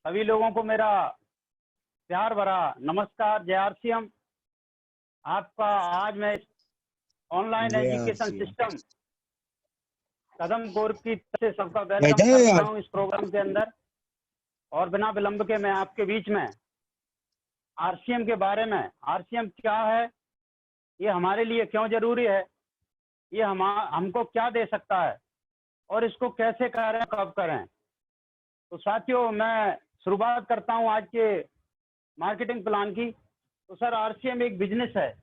सभी लोगों को मेरा प्यार भरा नमस्कार। जय आरसीएम। आपका आज मैं ऑनलाइन जय एजुकेशन आरसीएम। सिस्टम कदम ग्रुप की तरफ से सबका जय वेलकम जय करता हूं इस प्रोग्राम के अंदर। और बिना विलंब के मैं आपके बीच में आरसीएम के बारे में, आरसीएम क्या है, ये हमारे लिए क्यों जरूरी है, ये हमको क्या दे सकता है और इसको कैसे करें, कब करें। तो साथियों, मैं शुरुआत करता हूं आज के मार्केटिंग प्लान की। तो सर, आरसीएम एक बिजनेस है।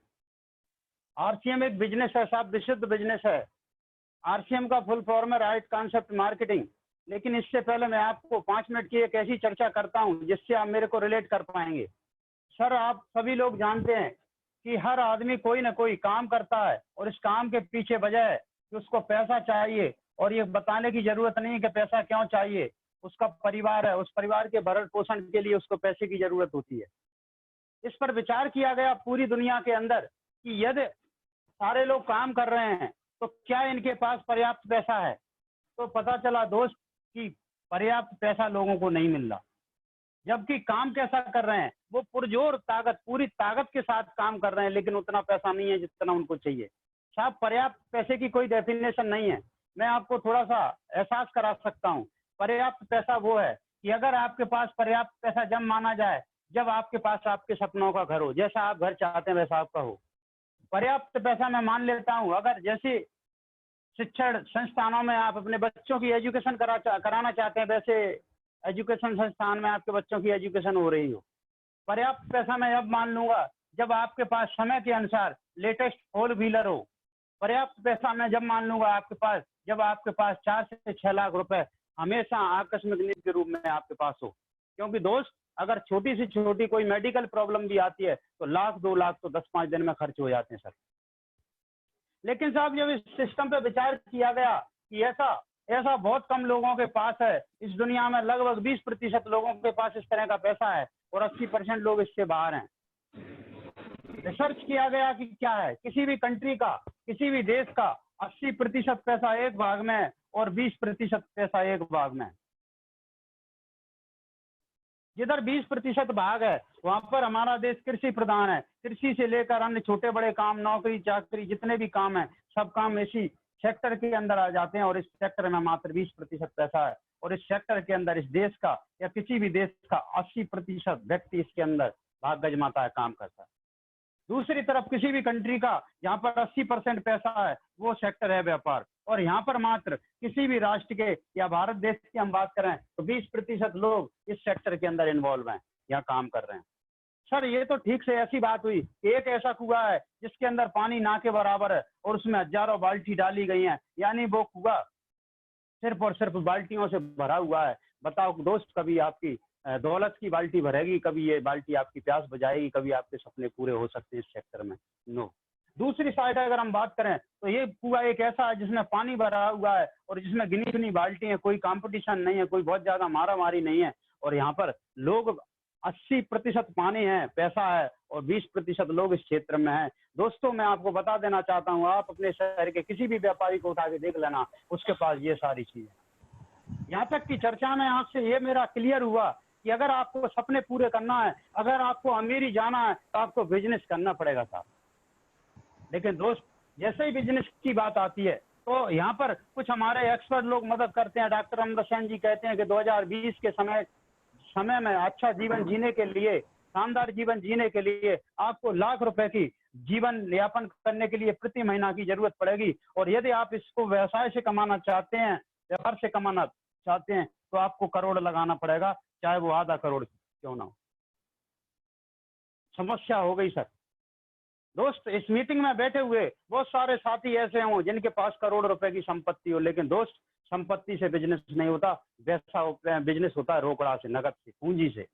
आरसीएम एक बिजनेस है साहब, विशुद्ध बिजनेस है। आरसीएम का फुल फॉर्म है राइट कॉन्सेप्ट मार्केटिंग। लेकिन इससे पहले मैं आपको 5 मिनट की एक ऐसी चर्चा करता हूं जिससे आप मेरे को रिलेट कर पाएंगे। सर, आप सभी लोग जानते हैं कि हर आदमी कोई ना कोई काम करता है और इस काम के पीछे वजह है कि उसको पैसा चाहिए, और ये बताने की जरूरत नहीं है कि पैसा क्यों चाहिए। उसका परिवार है, उस परिवार के भरण पोषण के लिए उसको पैसे की जरूरत होती है। इस पर विचार किया गया पूरी दुनिया के अंदर कि यदि सारे लोग काम कर रहे हैं तो क्या इनके पास पर्याप्त पैसा है। तो पता चला दोस्त कि पर्याप्त पैसा लोगों को नहीं मिल रहा, जबकि काम कैसा कर रहे हैं, वो पुरजोर ताकत, पूरी ताकत के साथ काम कर रहे हैं, लेकिन उतना पैसा नहीं है जितना उनको चाहिए। साहब, पर्याप्त पैसे की कोई डेफिनेशन नहीं है। मैं आपको थोड़ा सा एहसास करा सकता हूँ। पर्याप्त पैसा वो है कि अगर आपके पास पर्याप्त पैसा जब माना जाए जब आपके पास आपके सपनों का घर हो, जैसा आप घर चाहते हैं वैसा आपका हो। पर्याप्त पैसा मैं मान लेता हूँ अगर जैसे शिक्षण संस्थानों में आप अपने बच्चों की एजुकेशन कराना चाहते हैं, वैसे एजुकेशन संस्थान में आपके बच्चों की एजुकेशन हो रही हो। पर्याप्त पैसा मैं अब मान लूंगा जब आपके पास समय के अनुसार लेटेस्ट फोर व्हीलर हो। पर्याप्त पैसा मैं जब मान लूंगा आपके पास जब आपके पास 4 से 6 लाख रुपए हमेशा आकस्मिक नीति के रूप में आपके पास हो। क्योंकि दोस्त, अगर छोटी से छोटी कोई मेडिकल प्रॉब्लम भी आती है तो लाख 2 लाख तो 10-5 दिन में खर्च हो जाते हैं सर। लेकिन साहब, जब इस सिस्टम पे विचार किया गया कि ऐसा बहुत कम लोगों के पास है, इस दुनिया में लगभग 20% लोगों के पास इस तरह का पैसा है और 80% लोग इससे बाहर हैं। रिसर्च किया गया कि क्या है, किसी भी कंट्री का, किसी भी देश का 80% पैसा एक भाग में है और 20% पैसा एक भाग में है। जिधर 20% भाग है वहां पर हमारा देश कृषि प्रधान है। कृषि से लेकर अन्य छोटे बड़े काम, नौकरी चाकरी, जितने भी काम है, सब काम इसी सेक्टर के अंदर आ जाते हैं और इस सेक्टर में मात्र 20% पैसा है। और इस सेक्टर के अंदर इस देश का या किसी भी देश का 80% व्यक्ति इसके अंदर भाग गजमाता है, काम करता है। दूसरी तरफ किसी भी कंट्री का जहाँ पर 80% पैसा है वो सेक्टर है व्यापार, और यहाँ पर मात्र किसी भी राष्ट्र के या भारत देश की हम बात करें तो 20% लोग इस सेक्टर के अंदर इन्वॉल्व हैं, यहाँ काम कर रहे हैं। सर, ये तो ठीक से ऐसी बात हुई, एक ऐसा कुआं है जिसके अंदर पानी ना के बराबर है और उसमें हजारों बाल्टी डाली गई हैं, यानी वो कुआं सिर्फ और सिर्फ बाल्टियों से भरा हुआ है। बताओ दोस्त, कभी आपकी दौलत की बाल्टी भरेगी, कभी ये बाल्टी आपकी प्यास बुझाएगी, कभी आपके सपने पूरे हो सकते हैं इस सेक्टर में? नो। दूसरी साइड अगर हम बात करें तो ये कुआं एक ऐसा है जिसमें पानी भरा हुआ है और जिसमें गिनी चुनी बाल्टी है, कोई कंपटीशन नहीं है, कोई बहुत ज्यादा मारा मारी नहीं है। और यहाँ पर लोग 80% पानी है, पैसा है, और 20% लोग इस क्षेत्र में हैं। दोस्तों, मैं आपको बता देना चाहता हूँ, आप अपने शहर के किसी भी व्यापारी को उठा के देख लेना, उसके पास ये सारी चीजें। यहाँ तक की चर्चा में आपसे ये मेरा क्लियर हुआ कि अगर आपको सपने पूरे करना है, अगर आपको अमीरी जाना है, तो आपको बिजनेस करना पड़ेगा साहब। लेकिन दोस्त, जैसे ही बिजनेस की बात आती है तो यहाँ पर कुछ हमारे एक्सपर्ट लोग मदद करते हैं। डॉक्टर अमृत सेन जी कहते हैं कि 2020 के समय में अच्छा जीवन जीने के लिए, शानदार जीवन जीने के लिए आपको लाख रुपए की जीवन यापन करने के लिए प्रति महीना की जरूरत पड़ेगी। और यदि आप इसको व्यवसाय से कमाना चाहते हैं, व्यापार से कमाना चाहते हैं, तो आपको करोड़ लगाना पड़ेगा, चाहे वो आधा करोड़ क्यों ना हो। समस्या हो गई सर। दोस्त, इस मीटिंग में बैठे हुए बहुत सारे साथी ऐसे हों जिनके पास करोड़ रुपए की संपत्ति हो, लेकिन दोस्त, संपत्ति से बिजनेस नहीं होता, वैसा बिजनेस होता है रोकड़ा से, नगद से, पूंजी से।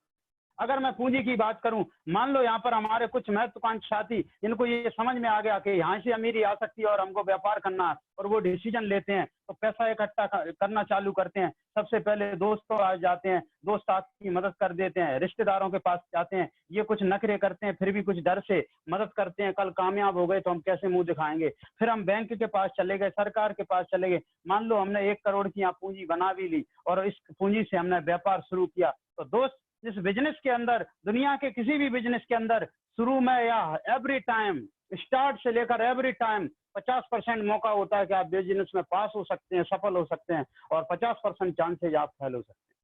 अगर मैं पूंजी की बात करूं, मान लो यहाँ पर हमारे कुछ महत्वाकांक्षी साथी, इनको ये समझ में आ गया कि यहाँ से अमीरी आ सकती है और हमको व्यापार करना है, और वो डिसीजन लेते हैं तो पैसा इकट्ठा करना चालू करते हैं। सबसे पहले दोस्तों आ जाते हैं, दोस्त आपकी मदद कर देते हैं, रिश्तेदारों के पास जाते हैं, ये कुछ नखरे करते हैं, फिर भी कुछ डर से मदद करते हैं, कल कामयाब हो गए तो हम कैसे मुंह दिखाएंगे। फिर हम बैंक के पास चले गए, सरकार के पास चले गए, मान लो हमने 1 करोड़ की यहाँ पूंजी बना भी ली और इस पूंजी से हमने व्यापार शुरू किया, तो दोस्त इस बिजनेस के अंदर, दुनिया के किसी भी बिजनेस के अंदर शुरू में या एवरी टाइम, स्टार्ट से लेकर एवरी टाइम 50% मौका होता है कि आप बिजनेस में पास हो सकते हैं, सफल हो सकते हैं, और 50% चांसेज आप फेल हो सकते हैं।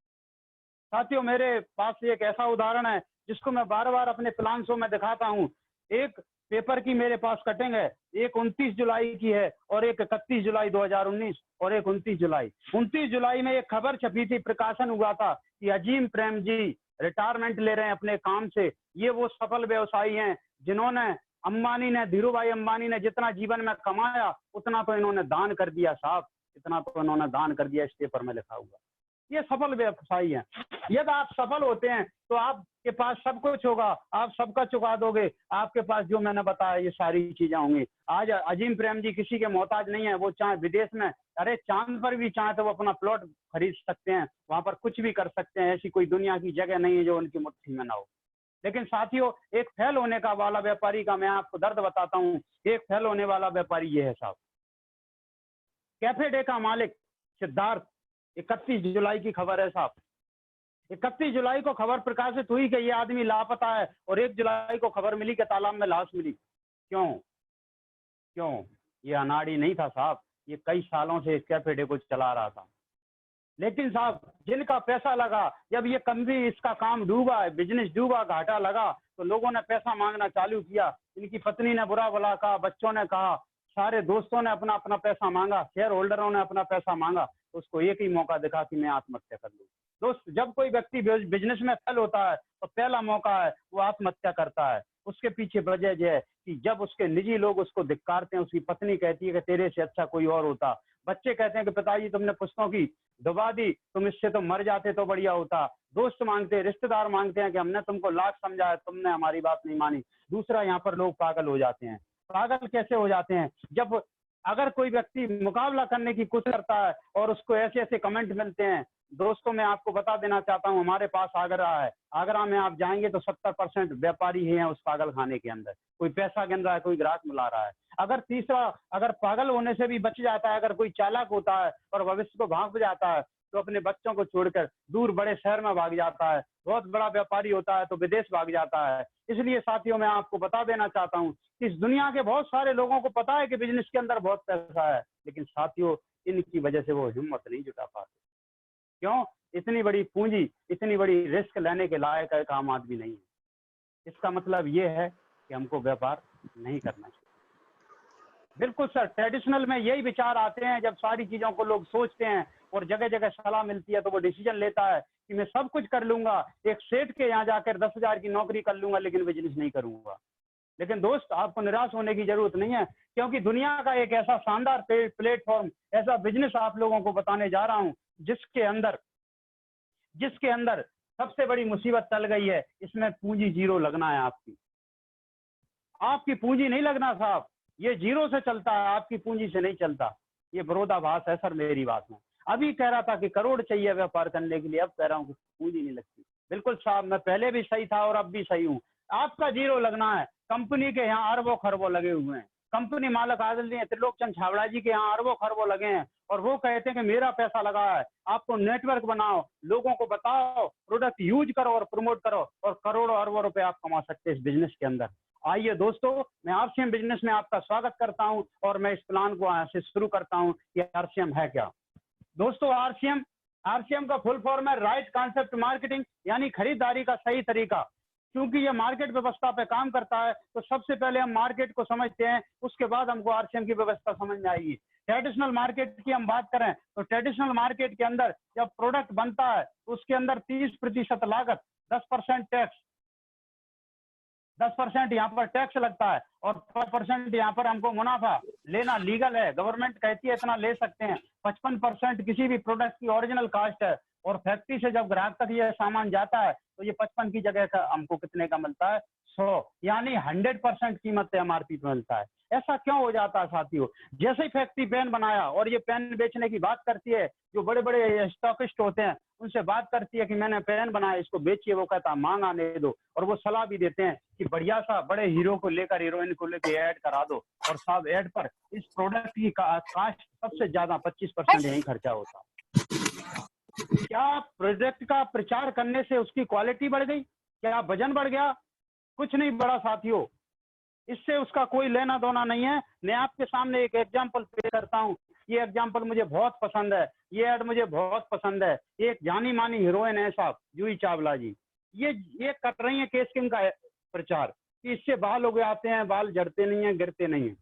साथियों, मेरे पास एक ऐसा उदाहरण है जिसको मैं बार बार अपने प्लान शो में दिखाता हूँ। एक पेपर की मेरे पास कटिंग है, एक 29 जुलाई की है और एक 31 जुलाई 2019 और एक 29 जुलाई। 29 जुलाई में एक खबर छपी थी, प्रकाशन हुआ था कि अजीम प्रेम जी रिटायरमेंट ले रहे हैं अपने काम से। ये वो सफल व्यवसायी हैं जिन्होंने, अंबानी ने, धीरू भाई अंबानी ने जितना जीवन में कमाया उतना तो इन्होंने दान कर दिया साहब, इतना तो इन्होंने दान कर दिया, इस पेपर में लिखा हुआ। ये सफल व्यवसायी हैं। यदि आप सफल होते हैं तो आपके पास सब कुछ होगा, आप सबका चुका दोगे, आपके पास जो मैंने बताया ये सारी चीजें होंगी। आज अजीम प्रेम जी किसी के मोहताज नहीं है, वो चाहे विदेश में, अरे चांद पर भी चाहे तो वो अपना प्लॉट खरीद सकते हैं, वहां पर कुछ भी कर सकते हैं, ऐसी कोई दुनिया की जगह नहीं है जो उनकी मुट्ठी में ना हो। लेकिन साथियों, एक फेल होने का वाला व्यापारी का मैं आपको दर्द बताता हूँ। एक फेल होने वाला व्यापारी ये है साहब, कैफे डे का मालिक सिद्धार्थ। 31 जुलाई की खबर है साहब, 31 जुलाई को खबर प्रकाशित हुई कि ये आदमी लापता है और 1 जुलाई को खबर मिली कि तालाब में लाश मिली। क्यों? क्यों? ये अनाड़ी नहीं था साहब, ये कई सालों से इस कैफे डे को चला रहा था। लेकिन साहब, जिनका पैसा लगा, जब ये कंपनी, इसका काम डूबा, बिजनेस डूबा, घाटा लगा, तो लोगों ने पैसा मांगना चालू किया। इनकी पत्नी ने बुरा भला कहा, बच्चों ने कहा, सारे दोस्तों ने अपना अपना पैसा मांगा, शेयर होल्डरों ने अपना पैसा मांगा, तो उसको एक ही मौका दिखा कि मैं आत्महत्या कर लूं। दोस्त, जब कोई व्यक्ति बिजनेस में फेल होता है तो पहला मौका है वो आत्महत्या करता है। उसके पीछे वजह यह है कि जब उसके निजी लोग उसको धिक्कारते हैं, उसकी पत्नी कहती है कि तेरे से अच्छा कोई और होता, बच्चे कहते हैं कि पिताजी तुमने पुस्तकों की दबा दी, तुम इससे तो मर जाते तो बढ़िया होता, दोस्त मांगते हैं, रिश्तेदार मांगते हैं कि हमने तुमको लाख समझाया, तुमने हमारी बात नहीं मानी। दूसरा, यहाँ पर लोग पागल हो जाते हैं। पागल कैसे हो जाते हैं? जब अगर कोई व्यक्ति मुकाबला करने की कोशिश करता है और उसको ऐसे ऐसे कमेंट मिलते हैं। दोस्तों, मैं आपको बता देना चाहता हूँ, हमारे पास आगरा है, आगरा में आप जाएंगे तो 70% व्यापारी ही हैं उस पागल खाने के अंदर। कोई पैसा गिन रहा है, कोई ग्राहक मिला रहा है। अगर तीसरा, अगर पागल होने से भी बच जाता है, अगर कोई चालाक होता है और भविष्य को भांप जाता है, तो अपने बच्चों को छोड़कर दूर बड़े शहर में भाग जाता है। बहुत बड़ा व्यापारी होता है तो विदेश भाग जाता है। इसलिए साथियों, मैं आपको बता देना चाहता हूँ, इस दुनिया के बहुत सारे लोगों को पता है कि बिजनेस के अंदर बहुत पैसा है, लेकिन साथियों, इनकी वजह से वो हिम्मत नहीं जुटा पाते। क्यों? इतनी बड़ी पूंजी, इतनी बड़ी रिस्क लेने के लायक एक आम आदमी नहीं है। इसका मतलब ये है कि हमको व्यापार नहीं करना चाहिए। बिल्कुल सर, ट्रेडिशनल में यही विचार आते हैं जब सारी चीजों को लोग सोचते हैं और जगह जगह सलाह मिलती है तो वो डिसीजन लेता है कि मैं सब कुछ कर लूंगा, एक सेठ के यहाँ जाकर 10,000 की नौकरी कर लूंगा, लेकिन बिजनेस नहीं करूंगा। लेकिन दोस्त, आपको निराश होने की जरूरत नहीं है, क्योंकि दुनिया का एक ऐसा शानदार प्लेटफॉर्म, ऐसा बिजनेस आप लोगों को बताने जा रहा हूं जिसके अंदर सबसे बड़ी मुसीबत टल गई है। इसमें पूंजी जीरो लगना है। आपकी पूंजी नहीं लगना साहब, ये जीरो से चलता है, आपकी पूंजी से नहीं चलता। ये विरोधाभास है सर मेरी बात में। अभी कह रहा था कि करोड़ चाहिए व्यापार करने के लिए, अब कह रहा हूँ कि पूंजी नहीं लगती। बिल्कुल साहब, मैं पहले भी सही था और अब भी सही हूँ। आपका जीरो लगना है। कंपनी के यहाँ अरबों खरबों लगे हुए हैं। कंपनी मालक आदरणीय त्रिलोकचंद छाबड़ा जी के यहाँ अरबों खरबों लगे हैं और वो कहते हैं कि मेरा पैसा लगा है। आपको नेटवर्क बनाओ, लोगों को बताओ, प्रोडक्ट यूज करो और प्रमोट करो और करोड़ों अरबों रुपए आप कमा सकते हैं इस बिजनेस के अंदर। आइए दोस्तों, मैं आरसीएम बिजनेस में आपका स्वागत करता हूं और मैं इस प्लान को यहाँ से शुरू करता हूं कि आरसीएम है क्या। दोस्तों, आरसीएम का फुल फॉर्म है राइट कॉन्सेप्ट मार्केटिंग, यानी खरीदारी का सही तरीका। क्योंकि ये मार्केट व्यवस्था पे काम करता है तो सबसे पहले हम मार्केट को समझते हैं, उसके बाद हमको आरसीएम की व्यवस्था समझ में आएगी। ट्रेडिशनल मार्केट की हम बात करें तो ट्रेडिशनल मार्केट के अंदर जब प्रोडक्ट बनता है उसके अंदर 30% लागत, 10% टैक्स, 10% यहाँ पर टैक्स लगता है और 5% यहाँ पर हमको मुनाफा लेना लीगल है। गवर्नमेंट कहती है इतना ले सकते हैं। 55% किसी भी प्रोडक्ट की ओरिजिनल कास्ट है और फैक्ट्री से जब ग्राहक तक ये सामान जाता है तो ये 55 की जगह का हमको कितने का मिलता है, 100, यानी 100% कीमत से एमआरपी पे मिलता है। ऐसा क्यों हो जाता है साथियों? जैसे ही फैक्ट्री पेन बनाया और ये पेन बेचने की बात करती है, जो बड़े बड़े स्टॉकिस्ट होते हैं उनसे बात करती है कि मैंने पेन बनाया, इसको बेचिए, वो कहता है मांग आने दो, और वो सलाह भी देते हैं कि बढ़िया सा बड़े हीरो को लेकर, हीरोइन को लेकर ऐड करा दो, और साहब ऐड पर इस प्रोडक्ट की कास्ट सबसे ज्यादा 25% यही खर्चा होता है। क्या प्रोडक्ट का प्रचार करने से उसकी क्वालिटी बढ़ गई? क्या वजन बढ़ गया? कुछ नहीं बढ़ा साथियों, इससे उसका कोई लेना देना नहीं है। मैं आपके सामने एक एग्जांपल पेश करता हूँ, ये एग्जांपल मुझे बहुत पसंद है, ये ऐड मुझे बहुत पसंद है। एक जानी मानी हीरोइन है साहब, जूही चावला जी, ये कर रही है केस किंग का प्रचार कि इससे बाल उग आते हैं, बाल झड़ते नहीं है, गिरते नहीं है।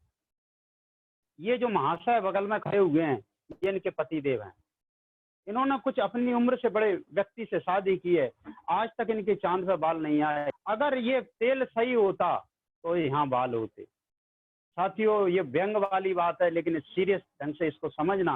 ये जो महाशय बगल में खड़े हुए हैं, ये इनके पतिदेव हैं। इन्होंने कुछ अपनी उम्र से बड़े व्यक्ति से शादी की है, आज तक इनके चांद पे बाल नहीं आए। अगर ये तेल सही होता तो यहाँ बाल होते। साथियों, ये व्यंग वाली बात है, लेकिन सीरियस ढंग से इसको समझना,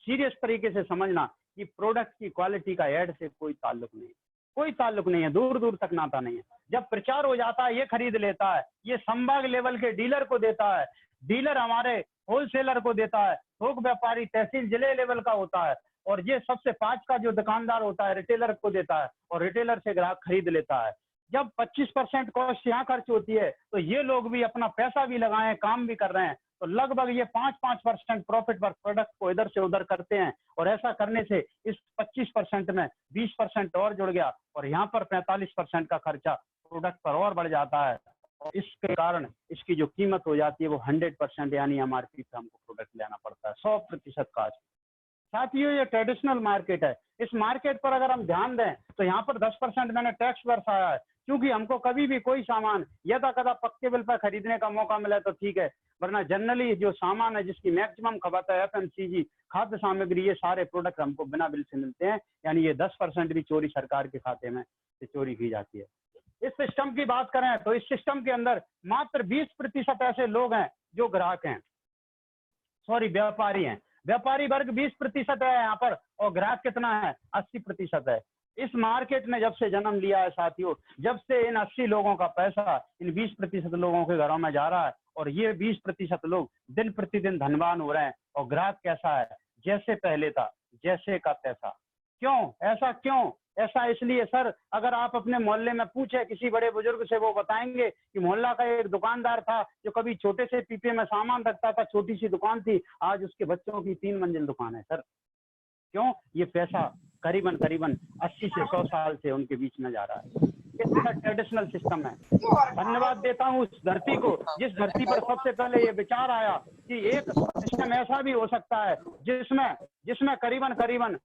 सीरियस तरीके से समझना कि प्रोडक्ट की क्वालिटी का ऐड से कोई ताल्लुक नहीं, कोई ताल्लुक नहीं है, दूर दूर तक नाता नहीं है। जब प्रचार हो जाता है, ये खरीद लेता है, ये संभाग लेवल के डीलर को देता है, डीलर हमारे होलसेलर को देता है, थोक व्यापारी तहसील जिले लेवल का होता है, और ये सबसे पांच का जो दुकानदार होता है रिटेलर को देता है, और रिटेलर से ग्राहक खरीद लेता है। जब 25% कॉस्ट यहाँ खर्च होती है, तो ये लोग भी अपना पैसा भी लगाए, काम भी कर रहे हैं, तो लगभग ये 5% प्रॉफिट पर प्रोडक्ट को इधर से उधर करते हैं। और ऐसा करने से इस 25% में 20% और जुड़ गया, और यहाँ पर 45% का खर्चा प्रोडक्ट पर और बढ़ जाता है, और इसके कारण इसकी जो कीमत हो जाती है वो 100%, यानी एमआरपी पे हमको प्रोडक्ट लेना पड़ता है, 100% कास्ट। साथियों, ये ट्रेडिशनल मार्केट है, इस मार्केट पर अगर हम ध्यान दें तो यहाँ पर 10% मैंने टैक्स बरसाया है, क्योंकि हमको कभी भी कोई सामान यदा कदा पक्के बिल पर खरीदने का मौका मिला तो ठीक है, वरना जनरली जो सामान है जिसकी मैक्सिमम खपत है, एफएमसीजी, खाद्य सामग्री, ये सारे प्रोडक्ट हमको बिना बिल से मिलते हैं, यानी ये 10% भी चोरी सरकार के खाते में से चोरी की जाती है। इस सिस्टम की बात करें तो इस सिस्टम के अंदर मात्र 20% ऐसे लोग हैं जो ग्राहक हैं, सॉरी व्यापारी हैं। व्यापारी वर्ग 20% है यहाँ पर, और ग्राहक कितना है? 80% है। इस मार्केट ने जब से जन्म लिया है साथियों, जब से इन 80 लोगों का पैसा इन 20% लोगों के घरों में जा रहा है, और ये 20% लोग दिन प्रतिदिन धनवान हो रहे हैं, और ग्राहक कैसा है? जैसे पहले था, जैसे का तैसा। क्यों ऐसा? क्यों ऐसा? इसलिए सर, अगर आप अपने मोहल्ले में पूछे किसी बड़े बुजुर्ग से, वो बताएंगे कि मोहल्ला का एक दुकानदार था जो कभी छोटे से पीपे में सामान रखता था, छोटी सी दुकान थी, आज उसके बच्चों की 3 मंजिल दुकान है सर। क्यों? ये पैसा करीबन 80 से 100 साल से उनके बीच में जा रहा है। इसका ट्रेडिशनल सिस्टम है। धन्यवाद देता हूँ उस धरती को, जिस धरती पर सबसे पहले ये विचार आया कि एक सिस्टम ऐसा भी हो सकता है जिसमें करीबन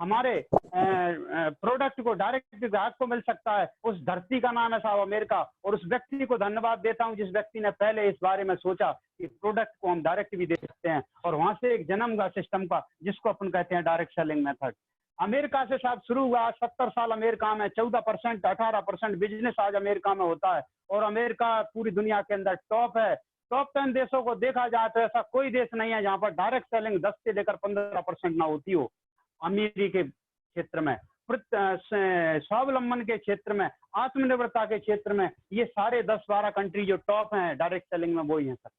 हमारे प्रोडक्ट को डायरेक्ट ग्राहक को मिल सकता है। उस धरती का नाम है साहब अमेरिका, और उस व्यक्ति को धन्यवाद देता हूँ जिस व्यक्ति ने पहले इस बारे में सोचा कि प्रोडक्ट को हम डायरेक्ट भी दे सकते हैं, और वहां से एक जन्म हुआ सिस्टम का, जिसको अपन कहते हैं डायरेक्ट सेलिंग मेथड। अमेरिका से साहब शुरू हुआ, 70 साल अमेरिका में 14% 18% बिजनेस आज अमेरिका में होता है, और अमेरिका पूरी दुनिया के अंदर टॉप है। टॉप 10 देशों को देखा जाए तो ऐसा कोई देश नहीं है जहां पर डायरेक्ट सेलिंग 10 से लेकर 15% ना होती हो। अमीरी के क्षेत्र में, स्वावलंबन के क्षेत्र में, आत्मनिर्भरता के क्षेत्र में, ये सारे 10-12 कंट्री जो टॉप हैं डायरेक्ट सेलिंग में, वो ही हैं सर।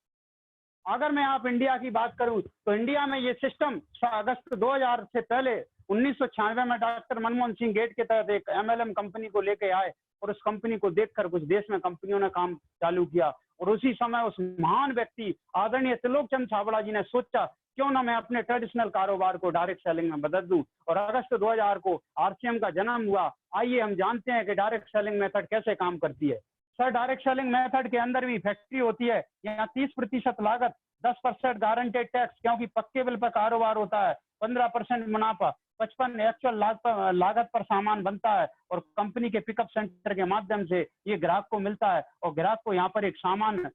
अगर मैं आप इंडिया की बात करूं तो इंडिया में ये सिस्टम अगस्त 2000 से पहले 1996 में डॉक्टर मनमोहन सिंह गेट के तहत एक एमएलएम कंपनी को लेके आए, और उस कंपनी को देखकर कुछ देश में कंपनियों ने काम चालू किया, और उसी समय उस महान व्यक्ति आदरणीय त्रिलोक चंद छाबड़ा जी ने सोचा क्यों ना मैं अपने ट्रेडिशनल कारोबार को डायरेक्ट सेलिंग में बदल दूं, और अगस्त 2000 को आरसीएम का जन्म हुआ। आइए हम जानते हैं कि डायरेक्ट सेलिंग मेथड कैसे काम करती है। सर, डायरेक्ट सेलिंग मेथड के अंदर भी फैक्ट्री होती है, यहाँ 30% लागत, 10% गारंटेड टैक्स, क्योंकि पक्के बिल पर कारोबार होता है, 15% मुनाफा, 55 एक्चुअल लागत पर सामान बनता है, और कंपनी के पिकअप सेंटर के माध्यम से ये ग्राहक को मिलता है, और ग्राहक को यहाँ पर एक सामान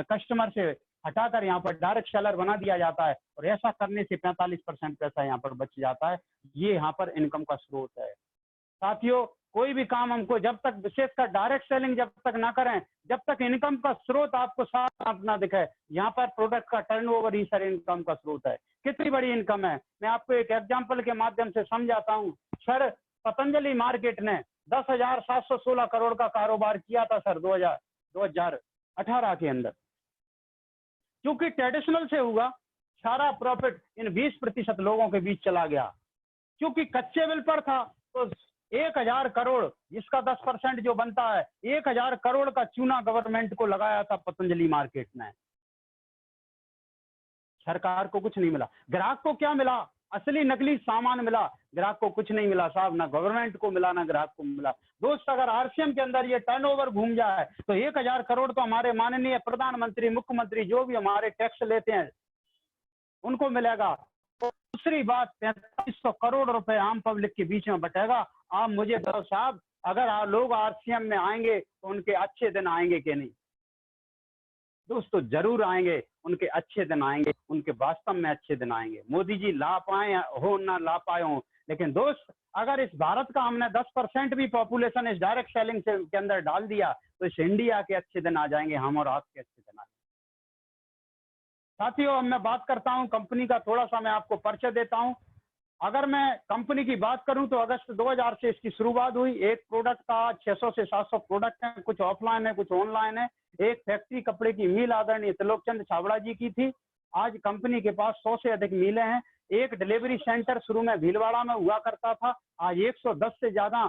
कस्टमर से हटाकर यहाँ पर डायरेक्ट सेलर बना दिया जाता है, और ऐसा करने से 45% पैसा यहाँ पर बच जाता है। ये यहाँ पर इनकम का स्रोत है। साथियों, कोई भी काम हमको जब तक, विशेषकर डायरेक्ट सेलिंग जब तक ना करें, जब तक इनकम का स्रोत आपको साफ ना दिखे, यहाँ पर प्रोडक्ट का टर्नओवर ही सर इनकम का स्रोत है। कितनी बड़ी इनकम है, मैं आपको एक एग्जांपल के माध्यम से समझाता हूँ। सर, पतंजलि मार्केट ने 10,716 करोड़ का कारोबार किया था सर 2018 के अंदर। क्योंकि ट्रेडिशनल से हुआ, सारा प्रॉफिट इन 20% लोगों के बीच चला गया। क्योंकि कच्चे बिल पर था तो 1,000 करोड़, जिसका 10% जो बनता है, 1,000 करोड़ का चूना गवर्नमेंट को लगाया था पतंजलि मार्केट में। सरकार को कुछ नहीं मिला। ग्राहक को क्या मिला? असली नकली सामान मिला, ग्राहक को कुछ नहीं मिला साहब, ना गवर्नमेंट को मिला ना ग्राहक को मिला। दोस्त, अगर आरसीएम के अंदर ये टर्नओवर घूम जाए तो 1,000 करोड़ तो हमारे माननीय प्रधानमंत्री, मुख्यमंत्री जो भी हमारे टैक्स लेते हैं उनको मिलेगा। तो दूसरी बात, 4500 करोड़ रुपए आम पब्लिक के बीच में बटेगा। आप मुझे बताओ साहब, अगर लोग आरसीएम में आएंगे तो उनके अच्छे दिन आएंगे कि नहीं? दोस्तों जरूर आएंगे, उनके अच्छे दिन आएंगे, उनके वास्तव में अच्छे दिन आएंगे। मोदी जी ला पाए हो ना ला पाए हो, लेकिन दोस्त अगर इस भारत का हमने 10% भी पॉपुलेशन इस डायरेक्ट सेलिंग के अंदर डाल दिया तो इस इंडिया के अच्छे दिन आ जाएंगे, हम और आपके अच्छे दिन आएंगे। साथियों, अब मैं बात करता हूं कंपनी का, थोड़ा सा मैं आपको परिचय देता हूं। अगर मैं कंपनी की बात करूं तो अगस्त 2000 से इसकी शुरुआत हुई। एक प्रोडक्ट का 600 से 700 प्रोडक्ट हैं, कुछ ऑफलाइन है कुछ ऑनलाइन है। एक फैक्ट्री कपड़े की मिल आदरणीय त्रिलोकचंद छाबड़ा जी की थी। आज कंपनी के पास 100 से अधिक मिलें हैं। एक डिलीवरी सेंटर शुरू में भीलवाड़ा में हुआ करता था, आज 110 से ज्यादा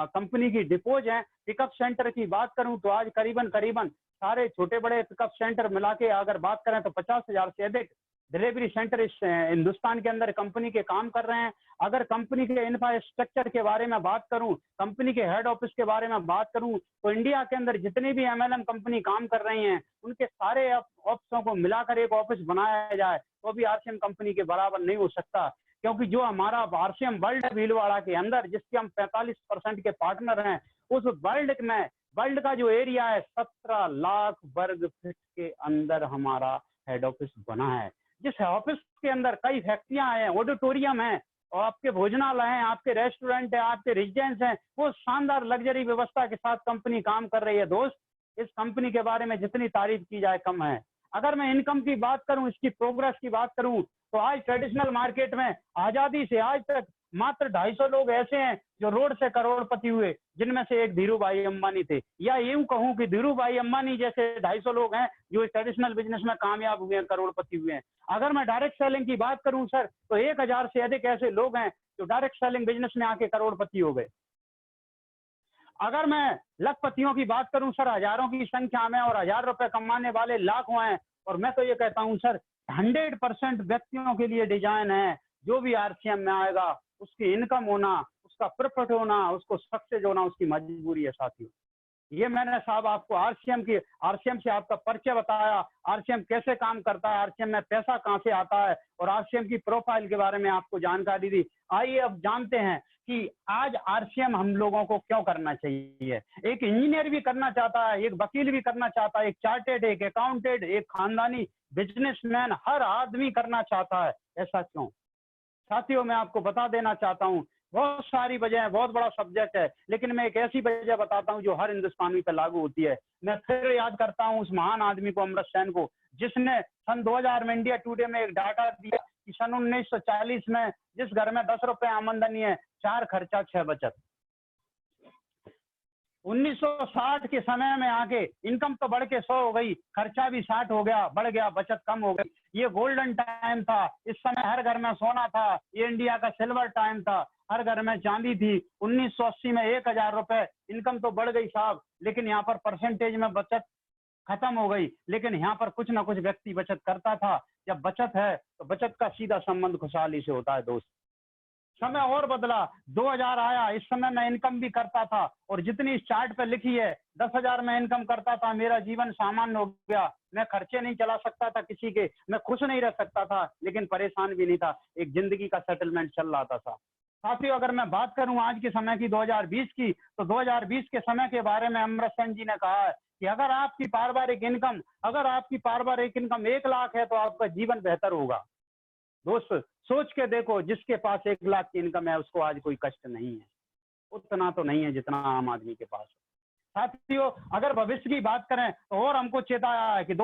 कंपनी की डिपोज हैं। पिकअप सेंटर की बात करूं तो आज करीबन सारे छोटे बड़े पिकअप सेंटर मिला के अगर बात करें तो 50,000 से अधिक डिलीवरी सेंटर इस हिंदुस्तान के अंदर कंपनी के काम कर रहे हैं। अगर कंपनी के इंफ्रास्ट्रक्चर के बारे में बात करूं, कंपनी के हेड ऑफिस के बारे में बात करूं तो इंडिया के अंदर जितनी भी एमएलएम कंपनी काम कर रही हैं उनके सारे ऑफिसों को मिलाकर एक ऑफिस बनाया जाए तो भी आरसीएम कंपनी के बराबर नहीं हो सकता। क्योंकि जो हमारा आरसीएम वर्ल्ड है भीलवाड़ा के अंदर, जिसके हम 45% के पार्टनर हैं, उस वर्ल्ड का जो एरिया है 17 लाख वर्ग फीट के अंदर हमारा हेड ऑफिस बना है। जिस ऑफिस के अंदर कई फैक्ट्रियां हैं, ऑडिटोरियम है और आपके भोजनालय हैं, आपके रेस्टोरेंट है, आपके रेजिडेंस हैं, वो शानदार लग्जरी व्यवस्था के साथ कंपनी काम कर रही है। दोस्त, इस कंपनी के बारे में जितनी तारीफ की जाए कम है। अगर मैं इनकम की बात करूं, इसकी प्रोग्रेस की बात करूं तो आज ट्रेडिशनल मार्केट में आजादी से आज तक मात्र 250 लोग ऐसे हैं जो रोड से करोड़पति हुए, जिनमें से एक धीरू भाई अंबानी थे। या यूं कहूं कि धीरू भाई अंबानी जैसे 250 लोग हैं जो ट्रेडिशनल बिजनेस में कामयाब हुए हैं, करोड़पति हुए हैं। अगर मैं डायरेक्ट सेलिंग की बात करूं सर तो 1,000 से अधिक ऐसे लोग हैं जो डायरेक्ट सेलिंग बिजनेस में आके करोड़पति हो गए। अगर मैं लखपतियों की बात करूं सर, हजारों की संख्या में और 1,000 रुपए कमाने वाले लाखों हैं। और मैं तो ये कहता हूं सर, 100% व्यक्तियों के लिए डिजाइन है। जो भी आरसीएम में आएगा उसकी इनकम होना, उसका प्रॉफिट होना, उसको सक्सेस होना उसकी मजबूरी है साथियों। ये मैंने साहब आपको आरसीएम से आपका परिचय बताया, आरसीएम कैसे काम करता है, आरसीएम में पैसा कहां से आता है और आरसीएम की प्रोफाइल के बारे में आपको जानकारी दी। आइए अब जानते हैं कि आज आरसीएम हम लोगों को क्यों करना चाहिए। एक इंजीनियर भी करना चाहता है, एक वकील भी करना चाहता है, एक चार्टेड, एक अकाउंटेंट, एक खानदानी बिजनेसमैन, हर आदमी करना चाहता है। ऐसा क्यों? साथियों, मैं आपको बता देना चाहता हूं, बहुत सारी वजह है, बहुत बड़ा सब्जेक्ट है, लेकिन मैं एक ऐसी वजह बताता हूं जो हर हिंदुस्तानी पर लागू होती है। मैं फिर याद करता हूं उस महान आदमी को, अमृत सेन को, जिसने सन 2000 में इंडिया टुडे में एक डाटा दिया कि सन 1940 में जिस घर में 10 रुपए आमदनी है, 4 खर्चा 6 बचत। 1960 के समय में आके इनकम तो बढ़ के 100 हो गई, खर्चा भी 60 हो गया, बढ़ गया, बचत कम हो गई। ये गोल्डन टाइम था। इस समय हर घर में सोना था। ये इंडिया का सिल्वर टाइम था, हर घर में चांदी थी। 1980 में 1,000 रुपए इनकम तो बढ़ गई साहब, लेकिन यहाँ पर परसेंटेज में बचत खत्म हो गई। लेकिन यहाँ पर कुछ ना कुछ व्यक्ति बचत करता था। जब बचत है तो बचत का सीधा संबंध खुशहाली से होता है। दोस्त, समय और बदला, 2000 आया, इस समय मैं इनकम भी करता था और जितनी इस चार्ट पे लिखी है 10,000 में इनकम करता था, मेरा जीवन सामान्य हो गया। मैं खर्चे नहीं चला सकता था किसी के, मैं खुश नहीं रह सकता था, लेकिन परेशान भी नहीं था। एक जिंदगी का सेटलमेंट चल रहा था साहब। साथियों, अगर मैं बात करूं आज के समय की 2020 की, तो 2020 के समय के बारे में अमृत सेन जी ने कहा है कि अगर आपकी पारिवारिक इनकम 1 लाख है तो आपका जीवन बेहतर होगा। दोस्त, सोच के देखो, जिसके पास 1 लाख की इनकम है उसको आज कोई कष्ट नहीं है, उतना तो नहीं है जितना आम आदमी के पास है। साथियों, अगर भविष्य की बात करें तो और हमको चेताया है कि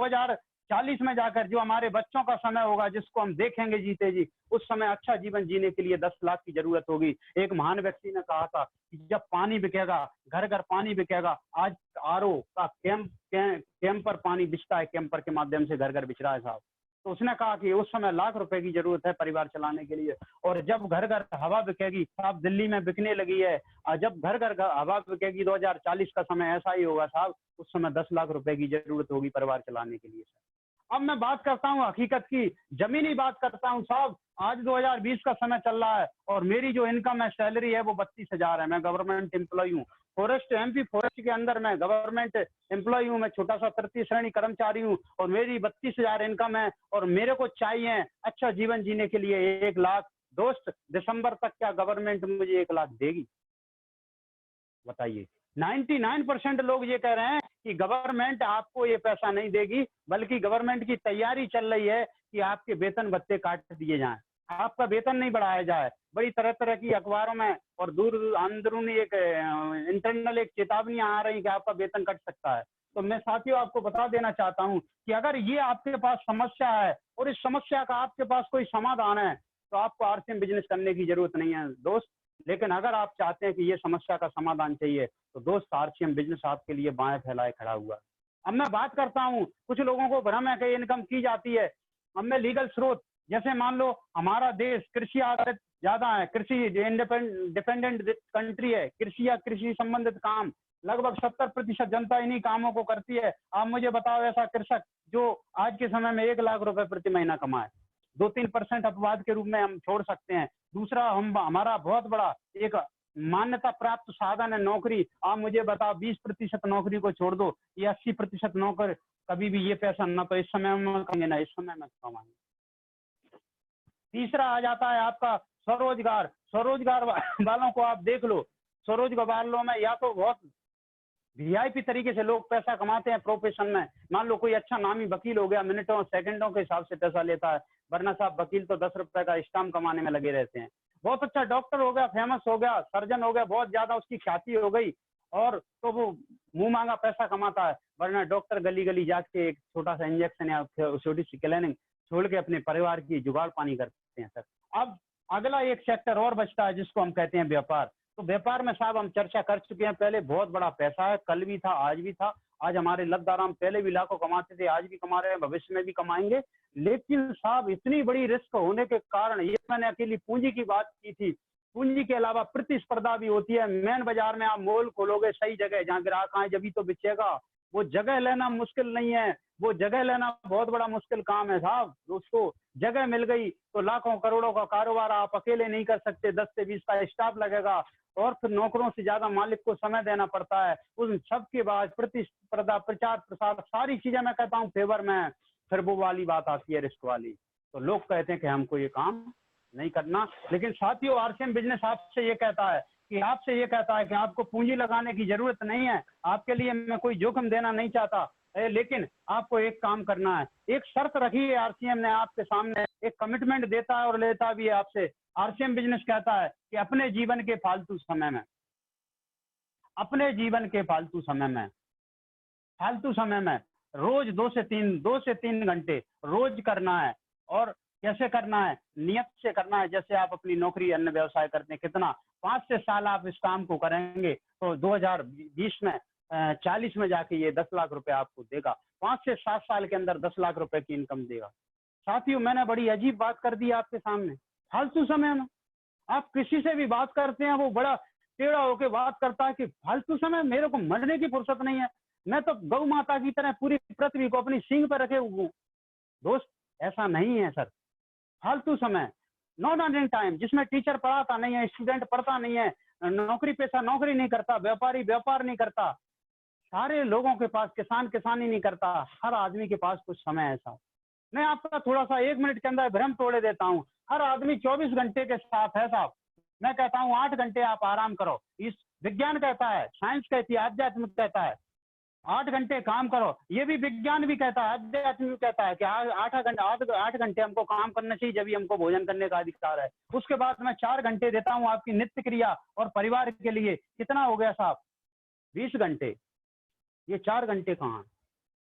40 में जाकर जो हमारे बच्चों का समय होगा, जिसको हम देखेंगे जीते जी, उस समय अच्छा जीवन जीने के लिए 10 लाख की जरूरत होगी। एक महान व्यक्ति ने कहा था कि जब पानी बिकेगा, घर घर पानी बिकेगा। आज आरओ का कैंपर पानी बिकता है, कैंपर के माध्यम से घर घर बिक रहा है साहब। तो उसने कहा कि उस समय लाख रुपए की जरूरत है परिवार चलाने के लिए। और जब घर घर हवा बिकेगी, साहब दिल्ली में बिकने लगी है, जब घर घर हवा बिकेगी 2040 का समय ऐसा ही होगा साहब, उस समय 10 लाख रुपए की जरूरत होगी परिवार चलाने के लिए। अब मैं बात करता हूँ हकीकत की, जमीनी बात करता हूँ साहब। आज 2020 का समय चल रहा है और मेरी जो इनकम है, सैलरी है, वो 32,000 है। मैं गवर्नमेंट एम्प्लॉय हूँ, फॉरेस्ट एमपी फॉरेस्ट के अंदर मैं गवर्नमेंट एम्प्लॉय हूँ। मैं छोटा सा तृतीय श्रेणी कर्मचारी हूँ और मेरी 32,000 इनकम है। और मेरे को चाहिए अच्छा जीवन जीने के लिए 1 लाख। दोस्त, दिसंबर तक क्या गवर्नमेंट मुझे 1 लाख देगी? बताइए। 99% लोग ये कह रहे हैं कि गवर्नमेंट आपको ये पैसा नहीं देगी, बल्कि गवर्नमेंट की तैयारी चल रही है कि आपके वेतन भत्ते काट दिए जाएं, आपका वेतन नहीं बढ़ाया जाए। बड़ी तरह तरह की अखबारों में और दूर अंदरूनी एक इंटरनल एक चेतावनी आ रही कि आपका वेतन कट सकता है। तो मैं साथियों आपको बता देना चाहता हूं कि अगर ये आपके पास समस्या है और इस समस्या का आपके पास कोई समाधान है, तो आपको आरसीएम बिजनेस करने की जरूरत नहीं है दोस्त। लेकिन अगर आप चाहते हैं कि ये समस्या का समाधान चाहिए, तो दोस्त आरसीएम बिजनेस आपके लिए बाएं फैलाए खड़ा हुआ है। अब मैं बात करता हूँ, कुछ लोगों को भ्रम है कि इनकम की जाती है। अब मैं लीगल स्रोत, जैसे मान लो हमारा देश कृषि आधारित ज्यादा है, कृषि डिपेंडेंट कंट्री है, कृषि या कृषि संबंधित काम लगभग 70% जनता इन्हीं कामों को करती है। आप मुझे बताओ ऐसा कृषक जो आज के समय में 1 लाख रुपए प्रति महीना कमाए। 2-3% अपवाद के रूप में हम छोड़ सकते हैं। दूसरा, हमारा बहुत बड़ा एक मान्यता प्राप्त साधन है नौकरी। आप मुझे बताओ 20% नौकरी को छोड़ दो, ये 80% नौकर कभी भी ये पैसा ना तो इस समय में कमाएंगे ना इस समय में कमाएंगे। तीसरा आ जाता है आपका स्वरोजगार। स्वरोजगार वालों को आप देख लो, स्वरोजगार वालों में या तो बहुत वीआईपी तरीके से लोग पैसा कमाते हैं प्रोफेशन में। मान लो कोई अच्छा नामी वकील हो गया, मिनटों सेकंडों के हिसाब से पैसा लेता है, वरना साहब वकील तो 10 रुपए का स्टाम्प कमाने में लगे रहते हैं। बहुत अच्छा डॉक्टर हो गया, फेमस हो गया, सर्जन हो गया, बहुत ज्यादा उसकी ख्याति हो गई, और तो वो मुंह मांगा पैसा कमाता है। वरना डॉक्टर गली गली जाके एक छोटा सा इंजेक्शन या छोटी सी क्लिनिक छोड़ के अपने परिवार की जुगाड़ पानी करते हैं सर। अब अगला एक सेक्टर और बचता है जिसको हम कहते हैं व्यापार। तो व्यापार में साहब हम चर्चा कर चुके हैं पहले, बहुत बड़ा पैसा है, कल भी था आज भी था। आज हमारे लद्दाराम पहले भी लाखों कमाते थे, आज भी कमा रहे हैं, भविष्य में भी कमाएंगे। लेकिन साहब इतनी बड़ी रिस्क होने के कारण, ये मैंने अकेली पूंजी की बात की थी, पूंजी के अलावा प्रतिस्पर्धा भी होती है। मेन बाजार में आप मॉल खोलोगे सही जगह जहाँ ग्राहक आए जब ही तो बिकेगा। वो जगह लेना मुश्किल नहीं है, वो जगह लेना बहुत बड़ा मुश्किल काम है साहब। उसको जगह मिल गई तो लाखों करोड़ों का कारोबार आप अकेले नहीं कर सकते, 10 से 20 का स्टाफ लगेगा, और फिर नौकरों से ज्यादा मालिक को समय देना पड़ता है। उन सब के बाद प्रतिस्पर्धा, प्रचार प्रसार, सारी चीजें मैं कहता हूँ फेवर में। फिर वो वाली बात आती है रिस्क वाली, तो लोग कहते हैं कि हमको ये काम नहीं करना। लेकिन साथियों आरसीएम बिजनेस आपसे ये कहता है कि आपको पूंजी लगाने की जरूरत नहीं है। आपके लिए मैं कोई जोखिम देना नहीं चाहता, लेकिन आपको एक काम करना है। एक शर्त रखी है आरसीएम ने आपके सामने, एक कमिटमेंट देता है और लेता भी है आपसे। आरसीएम बिजनेस कहता है कि अपने जीवन के फालतू समय में रोज 2 से 3 घंटे रोज करना है। और कैसे करना है? नियत से करना है। जैसे आप अपनी नौकरी अन्य व्यवसाय करते हैं, कितना 5 से साल आप इस काम को करेंगे तो 2020 में 40 में जाके ये 10 लाख रुपए आपको देगा। 5 से 7 साल के अंदर 10 लाख रुपए की इनकम देगा। साथियों मैंने बड़ी अजीब बात कर दी आपके सामने। फालतू समय में आप किसी से भी बात करते हैं, वो बड़ा टेढ़ा होकर बात करता है कि फालतू समय, मेरे को मरने की फुर्सत नहीं है, मैं तो गौ माता की तरह पूरी पृथ्वी को अपनी सींग पर रखे हुए हूँ। दोस्त ऐसा नहीं है सर। फालतू समय, नॉट ऑन इन टाइम, जिसमें टीचर पढ़ाता नहीं है, स्टूडेंट पढ़ता नहीं है, नौकरी पेशा नौकरी नहीं करता, व्यापारी व्यापार नहीं करता, सारे लोगों के पास किसान किसानी नहीं करता, हर आदमी के पास कुछ समय ऐसा। मैं आपका थोड़ा सा 1 मिनट के अंदर भ्रम तोड़े देता हूँ। हर आदमी 24 घंटे के साथ है साहब। मैं कहता हूँ 8 घंटे आप आराम करो, इस विज्ञान कहता है, साइंस कहती है, अध्यात्म कहता है 8 घंटे काम करो। ये भी विज्ञान भी कहता है, अध्यात्म कहता है कि 8 घंटे हमको काम करना चाहिए, जब भी हमको भोजन करने का अधिकार है। उसके बाद मैं 4 घंटे देता हूँ आपकी नित्य क्रिया और परिवार के लिए। कितना हो गया साहब? 20 घंटे। ये 4 घंटे कहाँ?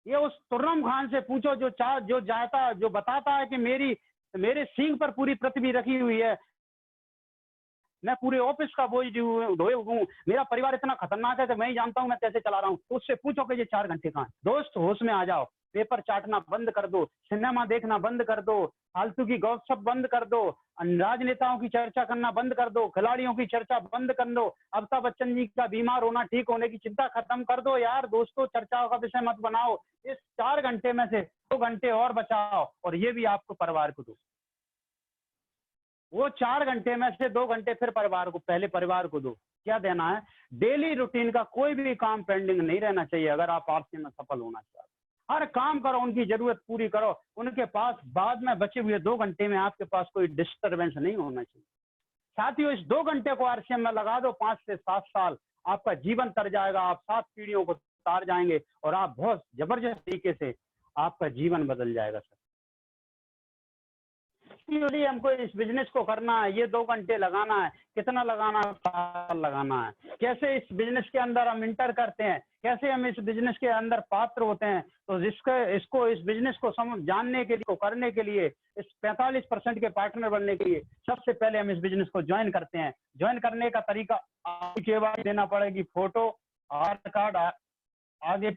ये उस तुर्रम खान से पूछो जो बताता है कि मेरे सींग पर पूरी पृथ्वी रखी हुई है, मैं पूरे ऑफिस का बोझ ढोए हूँ, मेरा परिवार इतना खतरनाक है कि मैं ही जानता हूँ मैं कैसे चला रहा हूँ। तो उससे पूछो कि ये 4 घंटे कहाँ है। दोस्त होश में आ जाओ, पेपर चाटना बंद कर दो, सिनेमा देखना बंद कर दो, फालतू की गॉसिप बंद कर दो, राजनेताओं की चर्चा करना बंद कर दो, खिलाड़ियों की चर्चा बंद कर दो, अमिताभ बच्चन जी का बीमार होना, ठीक होने की चिंता खत्म कर दो यार। दोस्तों, चर्चाओं का विषय मत बनाओ। इस 4 घंटे में से 2 घंटे और बचाओ और ये भी आपको परिवार को दो। वो 4 घंटे में से 2 घंटे फिर पहले परिवार को दो। क्या देना है? डेली रूटीन का कोई भी काम पेंडिंग नहीं रहना चाहिए अगर आप आरसी में सफल होना चाहते हो। हर काम करो, उनकी जरूरत पूरी करो, उनके पास बाद में बचे हुए 2 घंटे में आपके पास कोई डिस्टरबेंस नहीं होना चाहिए। साथियों, इस 2 घंटे को आरसीएम में लगा दो, 5 से 7 साल आपका जीवन तर जाएगा, आप 7 पीढ़ियों को तार जाएंगे और आप बहुत जबरदस्त तरीके से आपका जीवन बदल जाएगा सर। हमको इस बिजनेस को करना है, ये 2 घंटे लगाना है, कितना लगाना है? साल लगाना है। कैसे इस बिजनेस के अंदर हम इंटर करते हैं, कैसे हम इस बिजनेस के अंदर पात्र होते हैं, तो इस बिजनेस को जानने के लिए, करने के लिए, इस 45% के पार्टनर बनने के लिए सबसे पहले हम इस बिजनेस को ज्वाइन करते हैं। ज्वाइन करने का तरीका, केवाईसी देना पड़ेगी, फोटो, आधार कार्ड, आगे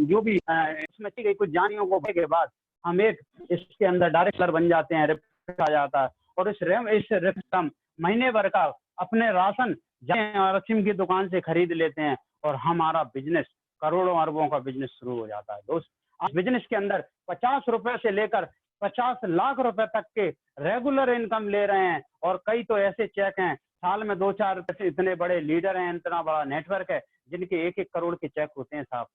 जो भी इसमें गई कुछ जानियों को के बाद हम एक इसके अंदर डायरेक्टर बन जाते हैं, रिप आ जाता है और इस रिप हम महीने भर का अपने राशन रसीम की दुकान से खरीद लेते हैं और हमारा बिजनेस करोड़ों अरबों का बिजनेस शुरू हो जाता है। दोस्त, आप बिजनेस के अंदर 50 रुपए से लेकर 50 लाख रुपए तक के रेगुलर इनकम ले रहे हैं और कई तो ऐसे चेक हैं साल में 2-4 इतने बड़े लीडर हैं, इतना बड़ा नेटवर्क है जिनके 1-1 करोड़ के चेक होते हैं साहब।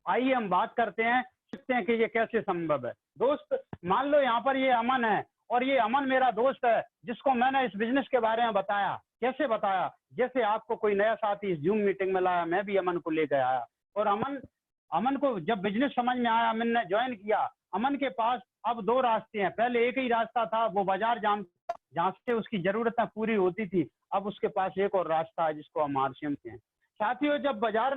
आइए हम बात करते हैं, देखते हैं कि ये कैसे संभव है। दोस्त, मान लो यहाँ पर ये अमन है और ये अमन मेरा दोस्त है जिसको मैंने इस बिजनेस के बारे में बताया। कैसे बताया? जैसे आपको कोई नया साथी इस जूम मीटिंग में लाया, मैं भी अमन को लेकर आया और अमन को जब बिजनेस समझ में आया, अमन ने ज्वाइन किया। अमन के पास अब 2 रास्ते हैं। पहले एक ही रास्ता था, वो बाजार जहाँ से उसकी जरूरतें पूरी होती थी। अब उसके पास एक और रास्ता है जिसको हम आरसीएम कहते हैं। साथियों, जब बाजार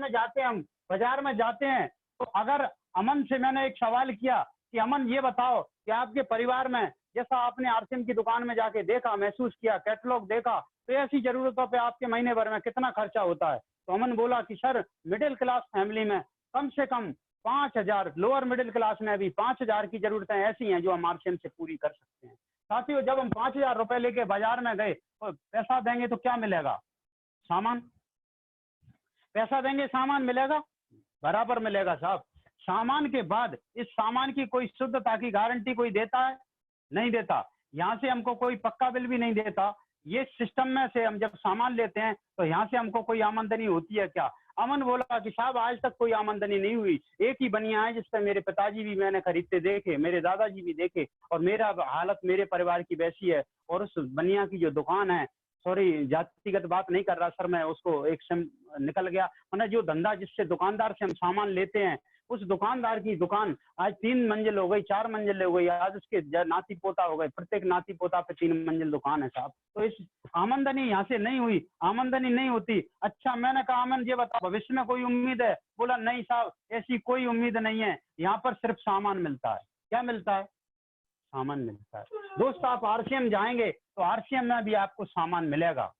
में जाते हैं तो अगर अमन से मैंने एक सवाल किया कि अमन ये बताओ कि आपके परिवार में, जैसा आपने आरसीएम की दुकान में जाके देखा, महसूस किया, कैटलॉग देखा, तो ऐसी जरूरतों पे आपके महीने भर में कितना खर्चा होता है? तो अमन बोला कि सर, मिडिल क्लास फैमिली में कम से कम 5,000, लोअर मिडिल क्लास में भी 5,000 की जरूरतें ऐसी हैं जो हम आरसीएम से पूरी कर सकते हैं। साथियों, जब हम 5,000 रुपए लेके बाजार में गए तो पैसा देंगे तो क्या मिलेगा? सामान। पैसा देंगे, सामान मिलेगा, बराबर मिलेगा साहब। सामान के बाद इस सामान की कोई शुद्धता की गारंटी कोई देता है? नहीं देता। यहाँ से हमको कोई पक्का बिल भी नहीं देता। ये सिस्टम में से हम जब सामान लेते हैं तो यहाँ से हमको कोई आमदनी होती है क्या? अमन बोला कि साहब, आज तक कोई आमदनी नहीं हुई। एक ही बनिया है जिससे मेरे पिताजी भी मैंने खरीदते देखे, मेरे दादाजी भी देखे और मेरा हालत मेरे परिवार की वैसी है। और उस बनिया की जो दुकान है, सॉरी जातिगत बात नहीं कर रहा सर, मैं उसको एक सम निकल गया, मैंने जो धंधा जिससे दुकानदार से हम सामान लेते हैं, उस दुकानदार की दुकान आज 3 मंजिल हो गई, 4 मंजिल हो गई, आज उसके नाती पोता हो गए, प्रत्येक नाती पोता पे 3 मंजिल दुकान है साहब। तो इस आमदनी यहाँ से नहीं हुई, आमदनी नहीं होती। अच्छा, मैंने कहा अमन ये बता, भविष्य में कोई उम्मीद है? बोला नहीं साहब, ऐसी कोई उम्मीद नहीं है, यहाँ पर सिर्फ सामान मिलता है। क्या मिलता है? सामान मिलता है। दोस्त, आप आरसीएम जाएंगे तो आरसीएम में भी आपको सामान मिलेगा।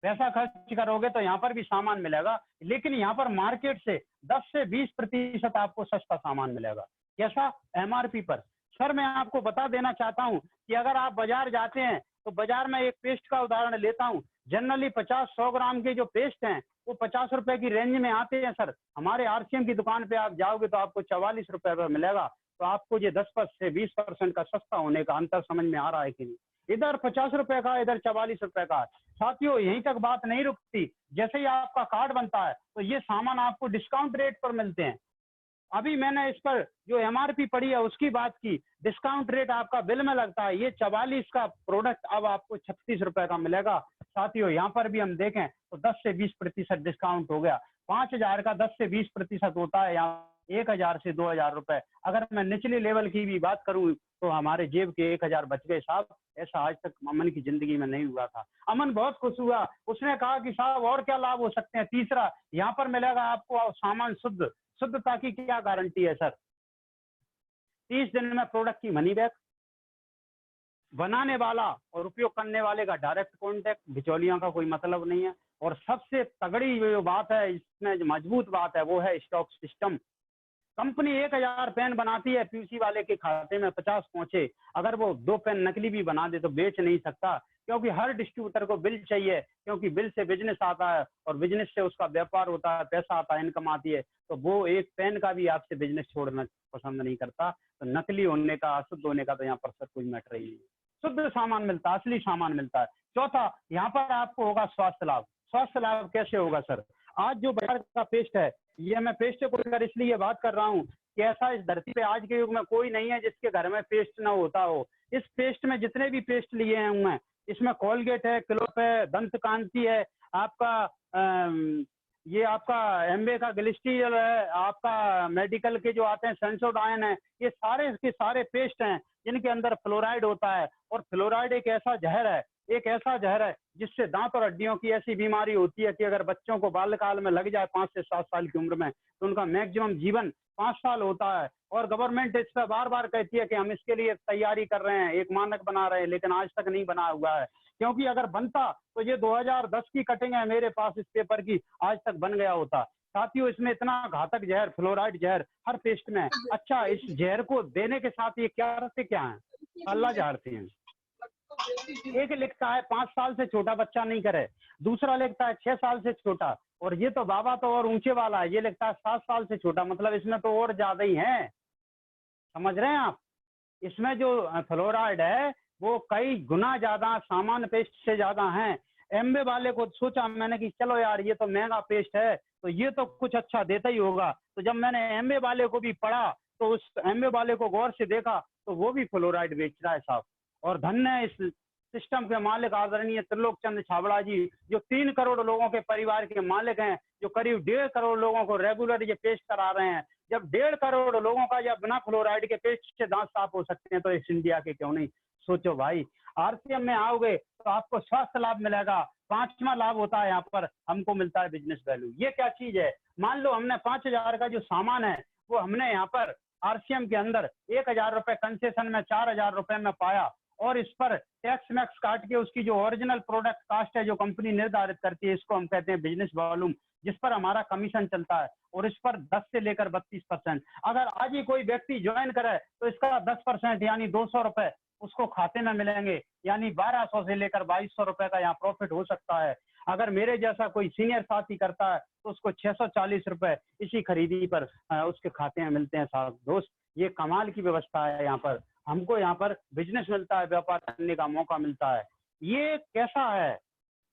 पैसा खर्च करोगे तो यहाँ पर भी सामान मिलेगा, लेकिन यहाँ पर मार्केट से 10 से 20% आपको सस्ता सामान मिलेगा। कैसा? एमआरपी पर। सर, मैं आपको बता देना चाहता हूँ कि अगर आप बाजार जाते हैं तो बाजार में एक पेस्ट का उदाहरण लेता हूँ। जनरली 50-100 ग्राम के जो पेस्ट हैं वो 50 रुपए की रेंज में आते हैं सर। हमारे आरसीएम की दुकान पे आप जाओगे तो आपको 44 रुपए पर मिलेगा। तो आपको ये 10 से 20% का सस्ता होने का अंतर समझ में आ रहा है कि नहीं? इधर 50 रुपए का, इधर 44 रुपए का। साथियों, यहीं तक बात नहीं रुकती। जैसे ही आपका कार्ड बनता है तो ये सामान आपको डिस्काउंट रेट पर मिलते हैं। अभी मैंने इस पर जो एमआरपी पड़ी है उसकी बात की, डिस्काउंट रेट आपका बिल में लगता है। ये 44 का प्रोडक्ट अब आपको 36 रुपए का मिलेगा। साथियों, यहाँ पर भी हम देखें तो 10 से 20% डिस्काउंट हो गया। 5,000 का 10 से 20% होता है यहाँ 1000 से 2000 रुपए। अगर मैं निचले लेवल की भी बात करूं तो हमारे जेब के 1000 बच गए साहब। ऐसा आज तक अमन की जिंदगी में नहीं हुआ था। अमन बहुत खुश हुआ, उसने कहा कि साहब और क्या लाभ हो सकते हैं। तीसरा, यहाँ पर मिलेगा आपको सामान शुद्ध। शुद्धता की क्या गारंटी है सर? 30 दिन में प्रोडक्ट की मनी बैक, बनाने वाला और उपयोग करने वाले का डायरेक्ट कॉन्टेक्ट, बिचौलियों का कोई मतलब नहीं है। और सबसे तगड़ी जो बात है इसमें, जो मजबूत बात है, वो है स्टॉक सिस्टम। कंपनी 1000 पेन बनाती है, पीयूसी वाले के खाते में 50 पहुंचे। अगर वो 2 पेन नकली भी बना दे तो बेच नहीं सकता, क्योंकि हर डिस्ट्रीब्यूटर को बिल चाहिए, क्योंकि बिल से बिजनेस आता है और बिजनेस से उसका व्यापार होता है, पैसा आता है, इनकम आती है। तो वो एक पेन का भी आपसे बिजनेस छोड़ना पसंद नहीं करता। तो नकली होने का, अशुद्ध होने का तो यहाँ पर सर कोई मैटर ही नहीं। शुद्ध सामान मिलता है, असली सामान मिलता है। चौथा, यहाँ पर आपको होगा स्वास्थ्य लाभ। स्वास्थ्य लाभ कैसे होगा सर? आज जो बाजार का पेस्ट है, ये मैं पेस्ट को लेकर इसलिए बात कर रहा हूँ कि ऐसा इस धरती पे आज के युग में कोई नहीं है जिसके घर में पेस्ट ना होता हो। इस पेस्ट में जितने भी पेस्ट लिए हैं मैं, इसमें कोलगेट है, क्लोप है, दंत कांति है, आपका ये आपका एम्बे का ग्लिस्टीरियल है, आपका मेडिकल के जो आते हैं सेंसोडाइन है, ये सारे के सारे पेस्ट हैं जिनके अंदर फ्लोराइड होता है। और फ्लोराइड एक ऐसा जहर है, एक ऐसा जहर है जिससे दांत और हड्डियों की ऐसी बीमारी होती है कि अगर बच्चों को बाल्यकाल में लग जाए 5 से 7 साल की उम्र में, तो उनका मैक्सिमम जीवन 5 साल होता है। और गवर्नमेंट इस पर बार बार कहती है कि हम इसके लिए तैयारी कर रहे हैं, एक मानक बना रहे हैं, लेकिन आज तक नहीं बना हुआ है। क्योंकि अगर बनता तो ये 2010 की कटिंग है मेरे पास इस पेपर की, आज तक बन गया होता। साथियों, इसमें इतना घातक जहर, फ्लोराइड जहर हर पेस्ट में। अच्छा, इस जहर को देने के साथ ये क्या करते क्या है? अल्लाह जानते हैं। एक लिखता है 5 साल से छोटा बच्चा नहीं करे, दूसरा लिखता है 6 साल से छोटा, और ये तो बाबा तो और ऊंचे वाला है, ये लिखता है 7 साल से छोटा। मतलब इसमें तो और ज्यादा ही है। समझ रहे हैं आप? इसमें जो फ्लोराइड है वो कई गुना ज्यादा सामान्य पेस्ट से ज्यादा है। एमबे वाले को सोचा मैंने कि चलो यार ये तो महंगा पेस्ट है, तो ये तो कुछ अच्छा देता ही होगा। तो जब मैंने एमबे वाले को भी पढ़ा तो उस एमबे वाले को गौर से देखा तो वो भी फ्लोराइड बेच रहा है साहब। और धन्य है इस सिस्टम के मालिक आदरणीय त्रिलोक चंद्र छाबड़ा जी, जो 3 करोड़ लोगों के परिवार के मालिक हैं, जो करीब 1.5 करोड़ लोगों को रेगुलर ये पेस्ट करा रहे हैं। जब 1.5 करोड़ लोगों का या बिना फ्लोराइड के पेस्ट से दांत साफ हो सकते हैं, तो इस इंडिया के क्यों नहीं? सोचो भाई, आरसीएम में आओगे तो आपको स्वास्थ्य लाभ मिलेगा। 5वां लाभ होता है यहाँ पर, हमको मिलता है बिजनेस वैल्यू। ये क्या चीज है? मान लो हमने 5000 का जो सामान है वो हमने यहाँ पर आरसीएम के अंदर 1000 रुपए कंसेशन में 4000 रुपए में पाया, और इस पर टैक्स मैक्स काट के उसकी जो ओरिजिनल प्रोडक्ट कास्ट है जो कंपनी निर्धारित करती है, इसको हम कहते हैं बिजनेस वॉल्यूम, जिस पर हमारा कमीशन चलता है, और इस पर 10 से लेकर 32%। अगर आज ही कोई व्यक्ति ज्वाइन करे तो इसका 10% यानी 200 रुपए उसको खाते में मिलेंगे, यानी 1200 से लेकर 2200 रुपए का यहाँ प्रॉफिट हो सकता है। अगर मेरे जैसा कोई सीनियर साथी करता है तो उसको 640 रुपए इसी खरीदी पर उसके खाते में मिलते हैं साहब। दोस्त, ये कमाल की व्यवस्था है। यहाँ पर हमको यहाँ पर बिजनेस मिलता है, व्यापार करने का मौका मिलता है। ये कैसा है?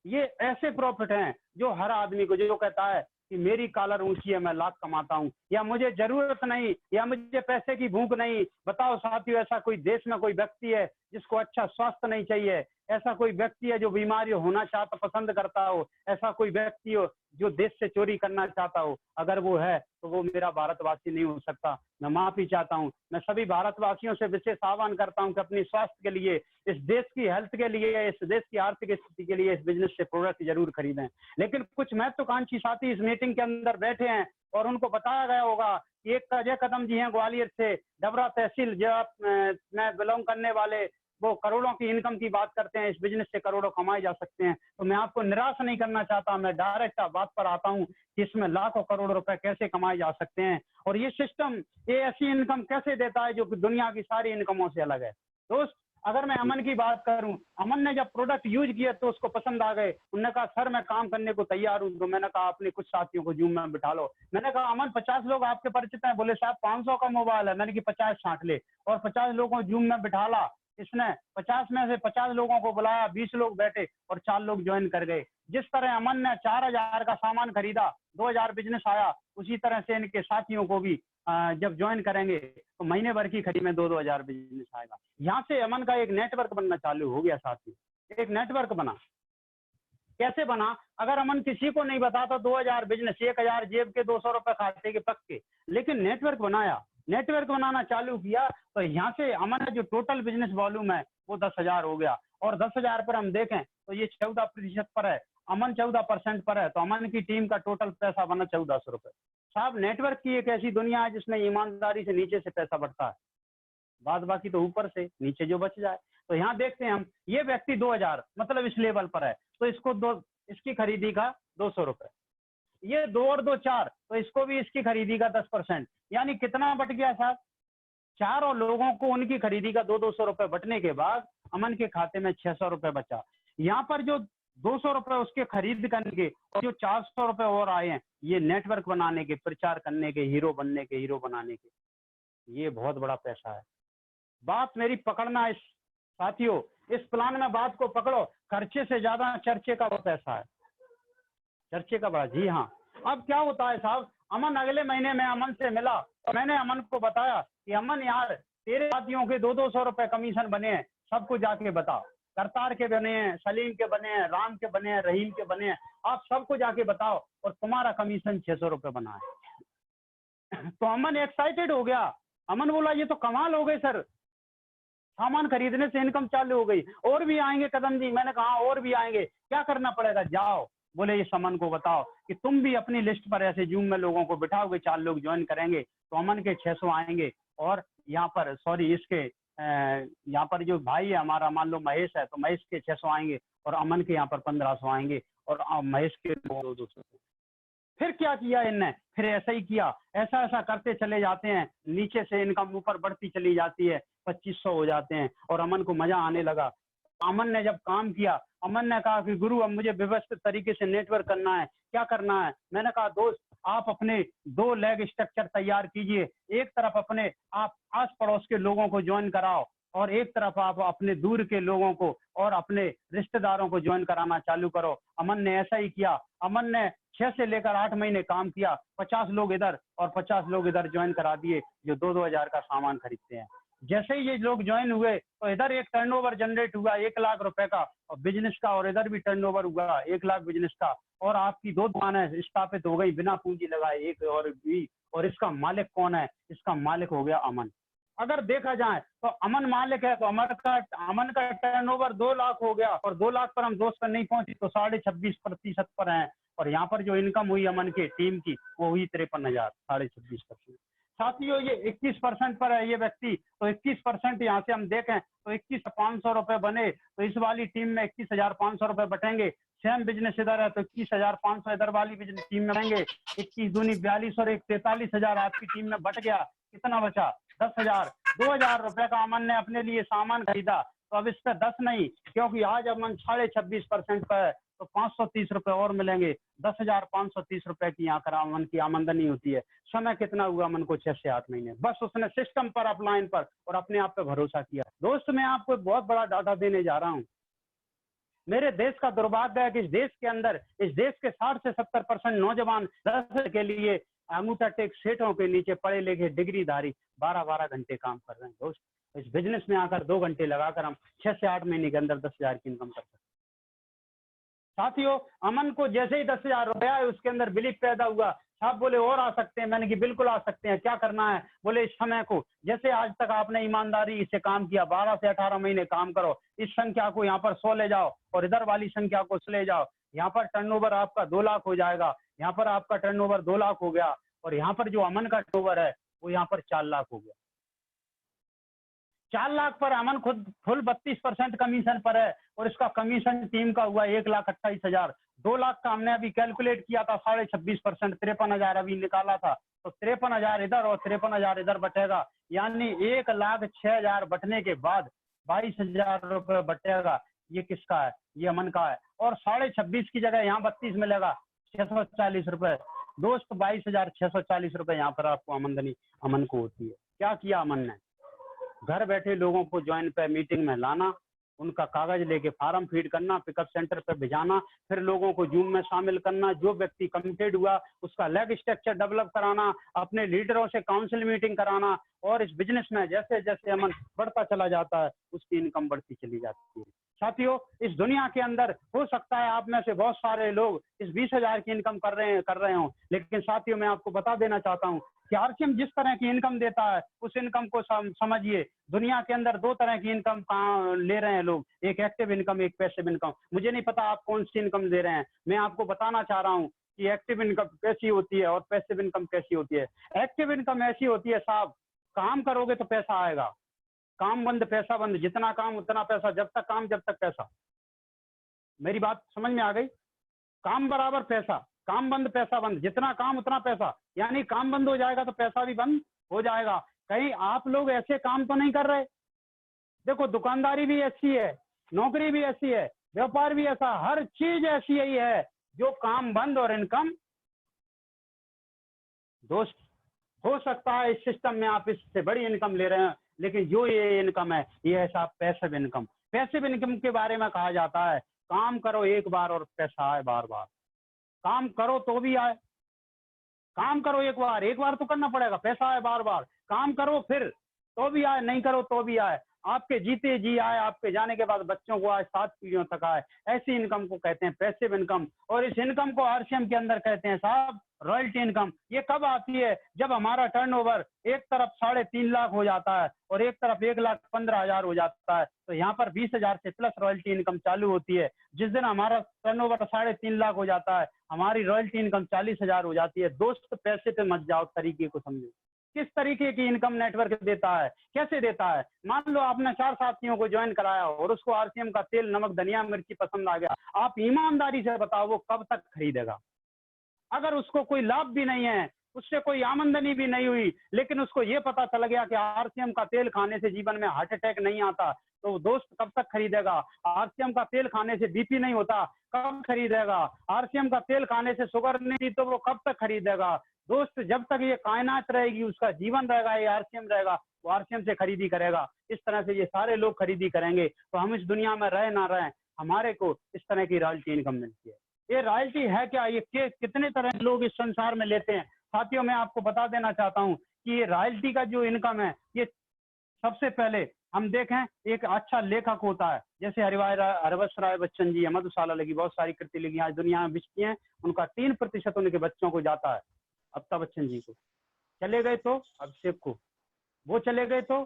ये ऐसे प्रॉफिट हैं जो हर आदमी को, जो कहता है कि मेरी कॉलर ऊंची है, मैं लाख कमाता हूँ, या मुझे जरूरत नहीं, या मुझे पैसे की भूख नहीं। बताओ साथियों, ऐसा कोई देश में कोई व्यक्ति है जिसको अच्छा स्वास्थ्य नहीं चाहिए? ऐसा कोई व्यक्ति है जो बीमारी होना चाहता, पसंद करता हो? ऐसा कोई व्यक्ति हो जो देश से चोरी करना चाहता हो? अगर वो है तो वो मेरा भारतवासी नहीं हो सकता। मैं माफी चाहता हूँ। मैं सभी भारतवासियों से विशेष आह्वान करता हूँ कि अपनी स्वास्थ्य के लिए, इस देश की हेल्थ के लिए, इस देश की आर्थिक स्थिति के लिए इस बिजनेस से प्रोडक्ट जरूर खरीदें। लेकिन कुछ महत्वाकांक्षी साथी इस मीटिंग के अंदर बैठे हैं और उनको बताया गया होगा कि एक अजय कदम जी हैं ग्वालियर से, डबरा तहसील जो मैं बिलोंग करने वाले, वो करोड़ों की इनकम की बात करते हैं, इस बिजनेस से करोड़ों कमाए जा सकते हैं। तो मैं आपको निराश नहीं करना चाहता, मैं डायरेक्ट बात पर आता हूँ कि इसमें लाखों करोड़ रुपए कैसे कमाए जा सकते हैं, और ये सिस्टम ये ऐसी इनकम कैसे देता है जो कि दुनिया की सारी इनकमों से अलग है। दोस्त, अगर मैं अमन की बात करूं, अमन ने जब प्रोडक्ट यूज किया तो उसको पसंद आ गए। उन्होंने कहा सर मैं काम करने को तैयार हूं। तो मैंने कहा अपने कुछ साथियों को जूम में बिठा लो। मैंने कहा अमन 50 लोग आपके परिचित हैं? बोले साहब 500 का मोबाइल है। मैंने कि 50 छांट ले, और 50 लोगों को जूम में बिठा ला। इसने 50 में से 50 लोगों को बुलाया, 20 लोग बैठे और 4 लोग ज्वाइन कर गए। जिस तरह अमन ने 4000 का सामान खरीदा, 2000 बिजनेस आया, उसी तरह से इनके साथियों को भी जब ज्वाइन करेंगे तो महीने भर की खरीद में 2-2000 बिजनेस आएगा। यहाँ से अमन का एक नेटवर्क बनना चालू हो गया साथी, एक नेटवर्क बना। कैसे बना? अगर अमन किसी को नहीं बताता 2000 बिजनेस, 1000 जेब के, 200 रुपए खाते के पक्के, लेकिन नेटवर्क बनाया, नेटवर्क बनाना चालू किया, तो यहाँ से अमन का जो टोटल बिजनेस वॉल्यूम है वो 10,000 हो गया। और 10,000 पर हम देखें तो ये 14% पर है, अमन 14% पर है, तो अमन की टीम का टोटल पैसा बना 1400 रुपए। साहब नेटवर्क की एक ऐसी दुनिया है जिसमें ईमानदारी से नीचे से पैसा बढ़ता है, बाद बाकी तो ऊपर से, नीचे जो बच जाए। तो यहाँ देखते हैं हम, ये व्यक्ति 2000 मतलब इस लेवल पर है, तो इसकी खरीदी का 200 रुपए, ये 2 और 2 4, तो इसको भी इसकी खरीदी का 10%, यानी कितना बट गया साहब? 4 और लोगों को उनकी खरीदी का 200 रुपए बटने के बाद अमन के खाते में 600 रुपए बचा। यहाँ पर जो 200 रुपए उसके खरीद करने के और जो 400 रुपए और आए हैं, ये नेटवर्क बनाने के, प्रचार करने के, हीरो बनने के, हीरो बनाने के, ये बहुत बड़ा पैसा है। बात मेरी पकड़ना इस साथियों, इस प्लान में बात को पकड़ो, खर्चे से ज्यादा चर्चे का वो पैसा है, चर्चे का बड़ा। जी हाँ। अब क्या होता है साहब, अमन अगले महीने में अमन से मिला, तो मैंने अमन को बताया कि अमन यार तेरे साथियों के 200 रुपए कमीशन बने हैं, सबको जाके बता। करतार के बने हैं, सलीम के बने हैं, राम के बने हैं, रहीम के बने हैं, आप सबको जाके बताओ, और तुम्हारा कमीशन 600 रुपए बना है। तो अमन एक्साइटेड हो गया, अमन बोला ये तो कमाल हो गई सर, सामान खरीदने से इनकम चालू हो गई, और भी आएंगे कदम जी। मैंने कहा और भी आएंगे, क्या करना पड़ेगा? जाओ, बोले इस अमन को बताओ कि तुम भी अपनी लिस्ट पर ऐसे जूम में लोगों को बिठाओगे, 4 लोग ज्वाइन करेंगे तो अमन के 600 आएंगे, और यहाँ पर सॉरी इसके यहाँ पर जो भाई है हमारा, मान लो महेश है, तो महेश के 600 आएंगे, और अमन के यहाँ पर 1500 आएंगे, और महेश के 200। फिर क्या किया इनने? फिर ऐसा ही किया, ऐसा ऐसा करते चले जाते हैं, नीचे से इनकम ऊपर बढ़ती चली जाती है, 2500 हो जाते हैं, और अमन को मजा आने लगा। अमन ने जब काम किया, अमन ने कहा कि गुरु अब मुझे व्यवस्थित तरीके से नेटवर्क करना है, क्या करना है? मैंने कहा दोस्त आप अपने 2 लेग स्ट्रक्चर तैयार कीजिए, एक तरफ अपने आप आस पड़ोस के लोगों को ज्वाइन कराओ, और एक तरफ आप अपने दूर के लोगों को और अपने रिश्तेदारों को ज्वाइन कराना चालू करो। अमन ने ऐसा ही किया, अमन ने 6 से लेकर 8 महीने काम किया, 50 लोग इधर और 50 लोग इधर ज्वाइन करा दिए, जो 2-2 हजार का सामान खरीदते हैं। जैसे ही ये लोग ज्वाइन हुए तो इधर एक टर्नओवर जनरेट हुआ 1 लाख रुपए का और बिजनेस का, और इधर भी टर्नओवर हुआ 1 लाख बिजनेस का, और आपकी 2 दुकानें स्थापित हो गई बिना पूंजी लगाए, एक और भी। और इसका मालिक कौन है? इसका मालिक हो गया अमन। अगर देखा जाए तो अमन मालिक है, तो अमन का टर्नओवर 2 लाख हो गया, और 2 लाख पर हम दोस्त पर नहीं पहुंची तो 26.5% पर हैं, और यहाँ पर जो इनकम हुई अमन के टीम की वो हुई 53,000, 26.5%। साथियों ये 21% पर है ये व्यक्ति, तो 21% यहाँ से हम देखें तो 21,500 रुपए बने, तो इस वाली टीम में 21,500 रुपए बटेंगे। सेम बिजनेस इधर है तो 21,500 इधर वाली बिजनेस टीम में बटेंगे, 21 दूनी 42 और 43,000 आपकी टीम में बट गया। कितना बचा? 10,000। 2,000 रुपए का अमन ने अपने लिए सामान खरीदा, तो अब इस पे 10 नहीं, क्योंकि आज अमन 26.5% पर है, तो 530 रुपए और मिलेंगे। 10,530 रुपए की यहाँ कर अमन की आमदनी होती है। समय कितना हुआ अमन को? 6 से 8 महीने। बस उसने सिस्टम पर, अपलाइन पर और अपने आप पे भरोसा किया। दोस्त मैं आपको बहुत बड़ा डाटा देने जा रहा हूँ। मेरे देश का दुर्भाग्य है कि इस देश के अंदर, इस देश के 60 से 70% नौजवान 10 के लिए अंगूठा टेक सेठों के नीचे पढ़े लिखे डिग्रीधारी 12-12 घंटे काम कर रहे हैं। दोस्त इस बिजनेस में आकर 2 घंटे लगाकर हम 6 से 8 महीने के अंदर 10,000 की इनकम कर सकते हैं। साथियों अमन को जैसे ही 10,000 रुपया है उसके अंदर बिलीफ पैदा हुआ। साहब बोले और आ सकते हैं? मैंने कि बिल्कुल आ सकते हैं। क्या करना है? बोले इस समय को, जैसे आज तक आपने ईमानदारी से काम किया, 12 से 18 महीने काम करो, इस संख्या को यहाँ पर 100 ले जाओ और इधर वाली संख्या को 100 ले जाओ। यहाँ पर टर्नओवर आपका 2 लाख हो जाएगा। यहाँ पर आपका टर्नओवर 2 लाख हो गया, और यहाँ पर जो अमन का टर्नओवर है वो यहाँ पर 4 लाख हो गया। 4 लाख पर अमन खुद फुल 32% कमीशन पर है, और इसका कमीशन टीम का हुआ 1,28,000। 2 लाख का हमने अभी कैलकुलेट किया था, 26.5%, 53,000 अभी निकाला था, तो 53,000 इधर और 53,000 इधर बटेगा, यानी 1,06,000 बटने के बाद 22,000 रुपये बटेगा। ये किसका है? ये अमन का है। और 26.5 की जगह यहाँ 32 मिलेगा, 640 रुपये। दोस्त 22,640 रुपये यहाँ पर आपको आमदनी अमन को होती है। क्या किया अमन ने? घर बैठे लोगों को ज्वाइन पे मीटिंग में लाना, उनका कागज लेके फार्म फीड करना, पिकअप सेंटर पे भिजाना, फिर लोगों को जूम में शामिल करना, जो व्यक्ति कमिटेड हुआ उसका लेग स्ट्रक्चर डेवलप कराना, अपने लीडरों से काउंसिल मीटिंग कराना, और इस बिजनेस में जैसे जैसे अमन बढ़ता चला जाता है उसकी इनकम बढ़ती चली जाती है। साथियों, इस दुनिया के अंदर हो सकता है आप में से बहुत सारे लोग इस 20,000 की इनकम कर रहे हो, लेकिन साथियों मैं आपको बता देना चाहता हूँ कि आरसीएम जिस तरह की इनकम देता है उस इनकम को समझिए। दुनिया के अंदर दो तरह की इनकम ले रहे हैं लोग, एक एक्टिव इनकम, एक पैसिव इनकम। मुझे नहीं पता आप कौन सी इनकम दे रहे हैं, मैं आपको बताना चाह रहा हूँ कि एक्टिव इनकम कैसी होती है और पैसिव इनकम कैसी होती है। एक्टिव इनकम ऐसी होती है साहब, काम करोगे तो पैसा आएगा, काम बंद पैसा बंद, जितना काम उतना पैसा, जब तक काम जब तक पैसा। मेरी बात समझ में आ गई? काम बराबर पैसा, काम बंद पैसा बंद, जितना काम उतना पैसा। यानी काम बंद हो जाएगा तो पैसा भी बंद हो जाएगा। कहीं आप लोग ऐसे काम तो नहीं कर रहे? देखो, दुकानदारी भी ऐसी है, नौकरी भी ऐसी है, व्यापार भी ऐसा, हर चीज ऐसी ही है जो काम बंद और इनकम। दोस्त, हो सकता है इस सिस्टम में आप इससे बड़ी इनकम ले रहे हैं, लेकिन जो ये इनकम है ये है साहब पैसिव इनकम। पैसिव इनकम के बारे में कहा जाता है काम करो एक बार और पैसा आए बार बार। काम करो तो भी आए, काम करो एक बार तो करना पड़ेगा, पैसा आए बार बार। काम करो फिर तो भी आए, नहीं करो तो भी आए, आपके जीते जी आए, आपके जाने के बाद बच्चों को आए, 7 पीढ़ियों तक आए। ऐसी इनकम को कहते हैं पैसिव इनकम। और इस इनकम को आरसीएम के अंदर कहते हैं साहब रॉयल्टी इनकम। ये कब आती है? जब हमारा टर्नओवर एक तरफ 3.5 लाख हो जाता है और एक तरफ 1,15,000 हो जाता है, तो यहाँ पर 20,000 से प्लस रॉयल्टी इनकम चालू होती है। जिस दिन हमारा टर्नओवर 3.5 लाख हो जाता है, हमारी रॉयल्टी इनकम 40,000 हो जाती है। दोस्त, पैसे पे मत जाओ, तरीके को समझो। किस तरीके की इनकम नेटवर्क देता है, कैसे देता है? मान लो आपने 4 साथियों को ज्वाइन कराया और उसको आरसीएम का तेल, नमक, धनिया, मिर्ची पसंद आ गया। आप ईमानदारी से बताओ वो कब तक खरीदेगा? अगर उसको कोई लाभ भी नहीं है, उससे कोई आमदनी भी नहीं हुई, लेकिन उसको ये पता चल गया कि आरसीएम का तेल खाने से जीवन में हार्ट अटैक नहीं आता, तो दोस्त कब तक खरीदेगा? आरसीएम का तेल खाने से बीपी नहीं होता, कब खरीदेगा? आरसीएम का तेल खाने से शुगर नहीं, तो वो कब तक खरीदेगा? दोस्त, जब तक ये कायनात रहेगी, उसका जीवन रहेगा, ये आरसीएम रहेगा, वो आरसीएम से खरीदी करेगा। इस तरह से ये सारे लोग खरीदी करेंगे, तो हम इस दुनिया में रहे ना रहे, हमारे को इस तरह की रॉयल्टी इनकम मिलती है। ये रॉयल्टी है क्या? ये कितने तरह के लोग इस संसार में लेते हैं? साथियों, मैं आपको बता देना चाहता हूँ कि ये रॉयल्टी का जो इनकम है, ये सबसे पहले हम देखें, एक अच्छा लेखक होता है, जैसे हरिवंश राय बच्चन जी, मधुशाला लगी, बहुत सारी कृति लिखी, आज दुनिया में बिकती हैं, उनका 3% उनके बच्चों को जाता है। अमिताभ बच्चन जी को चले गए तो अभिषेक को, वो चले गए तो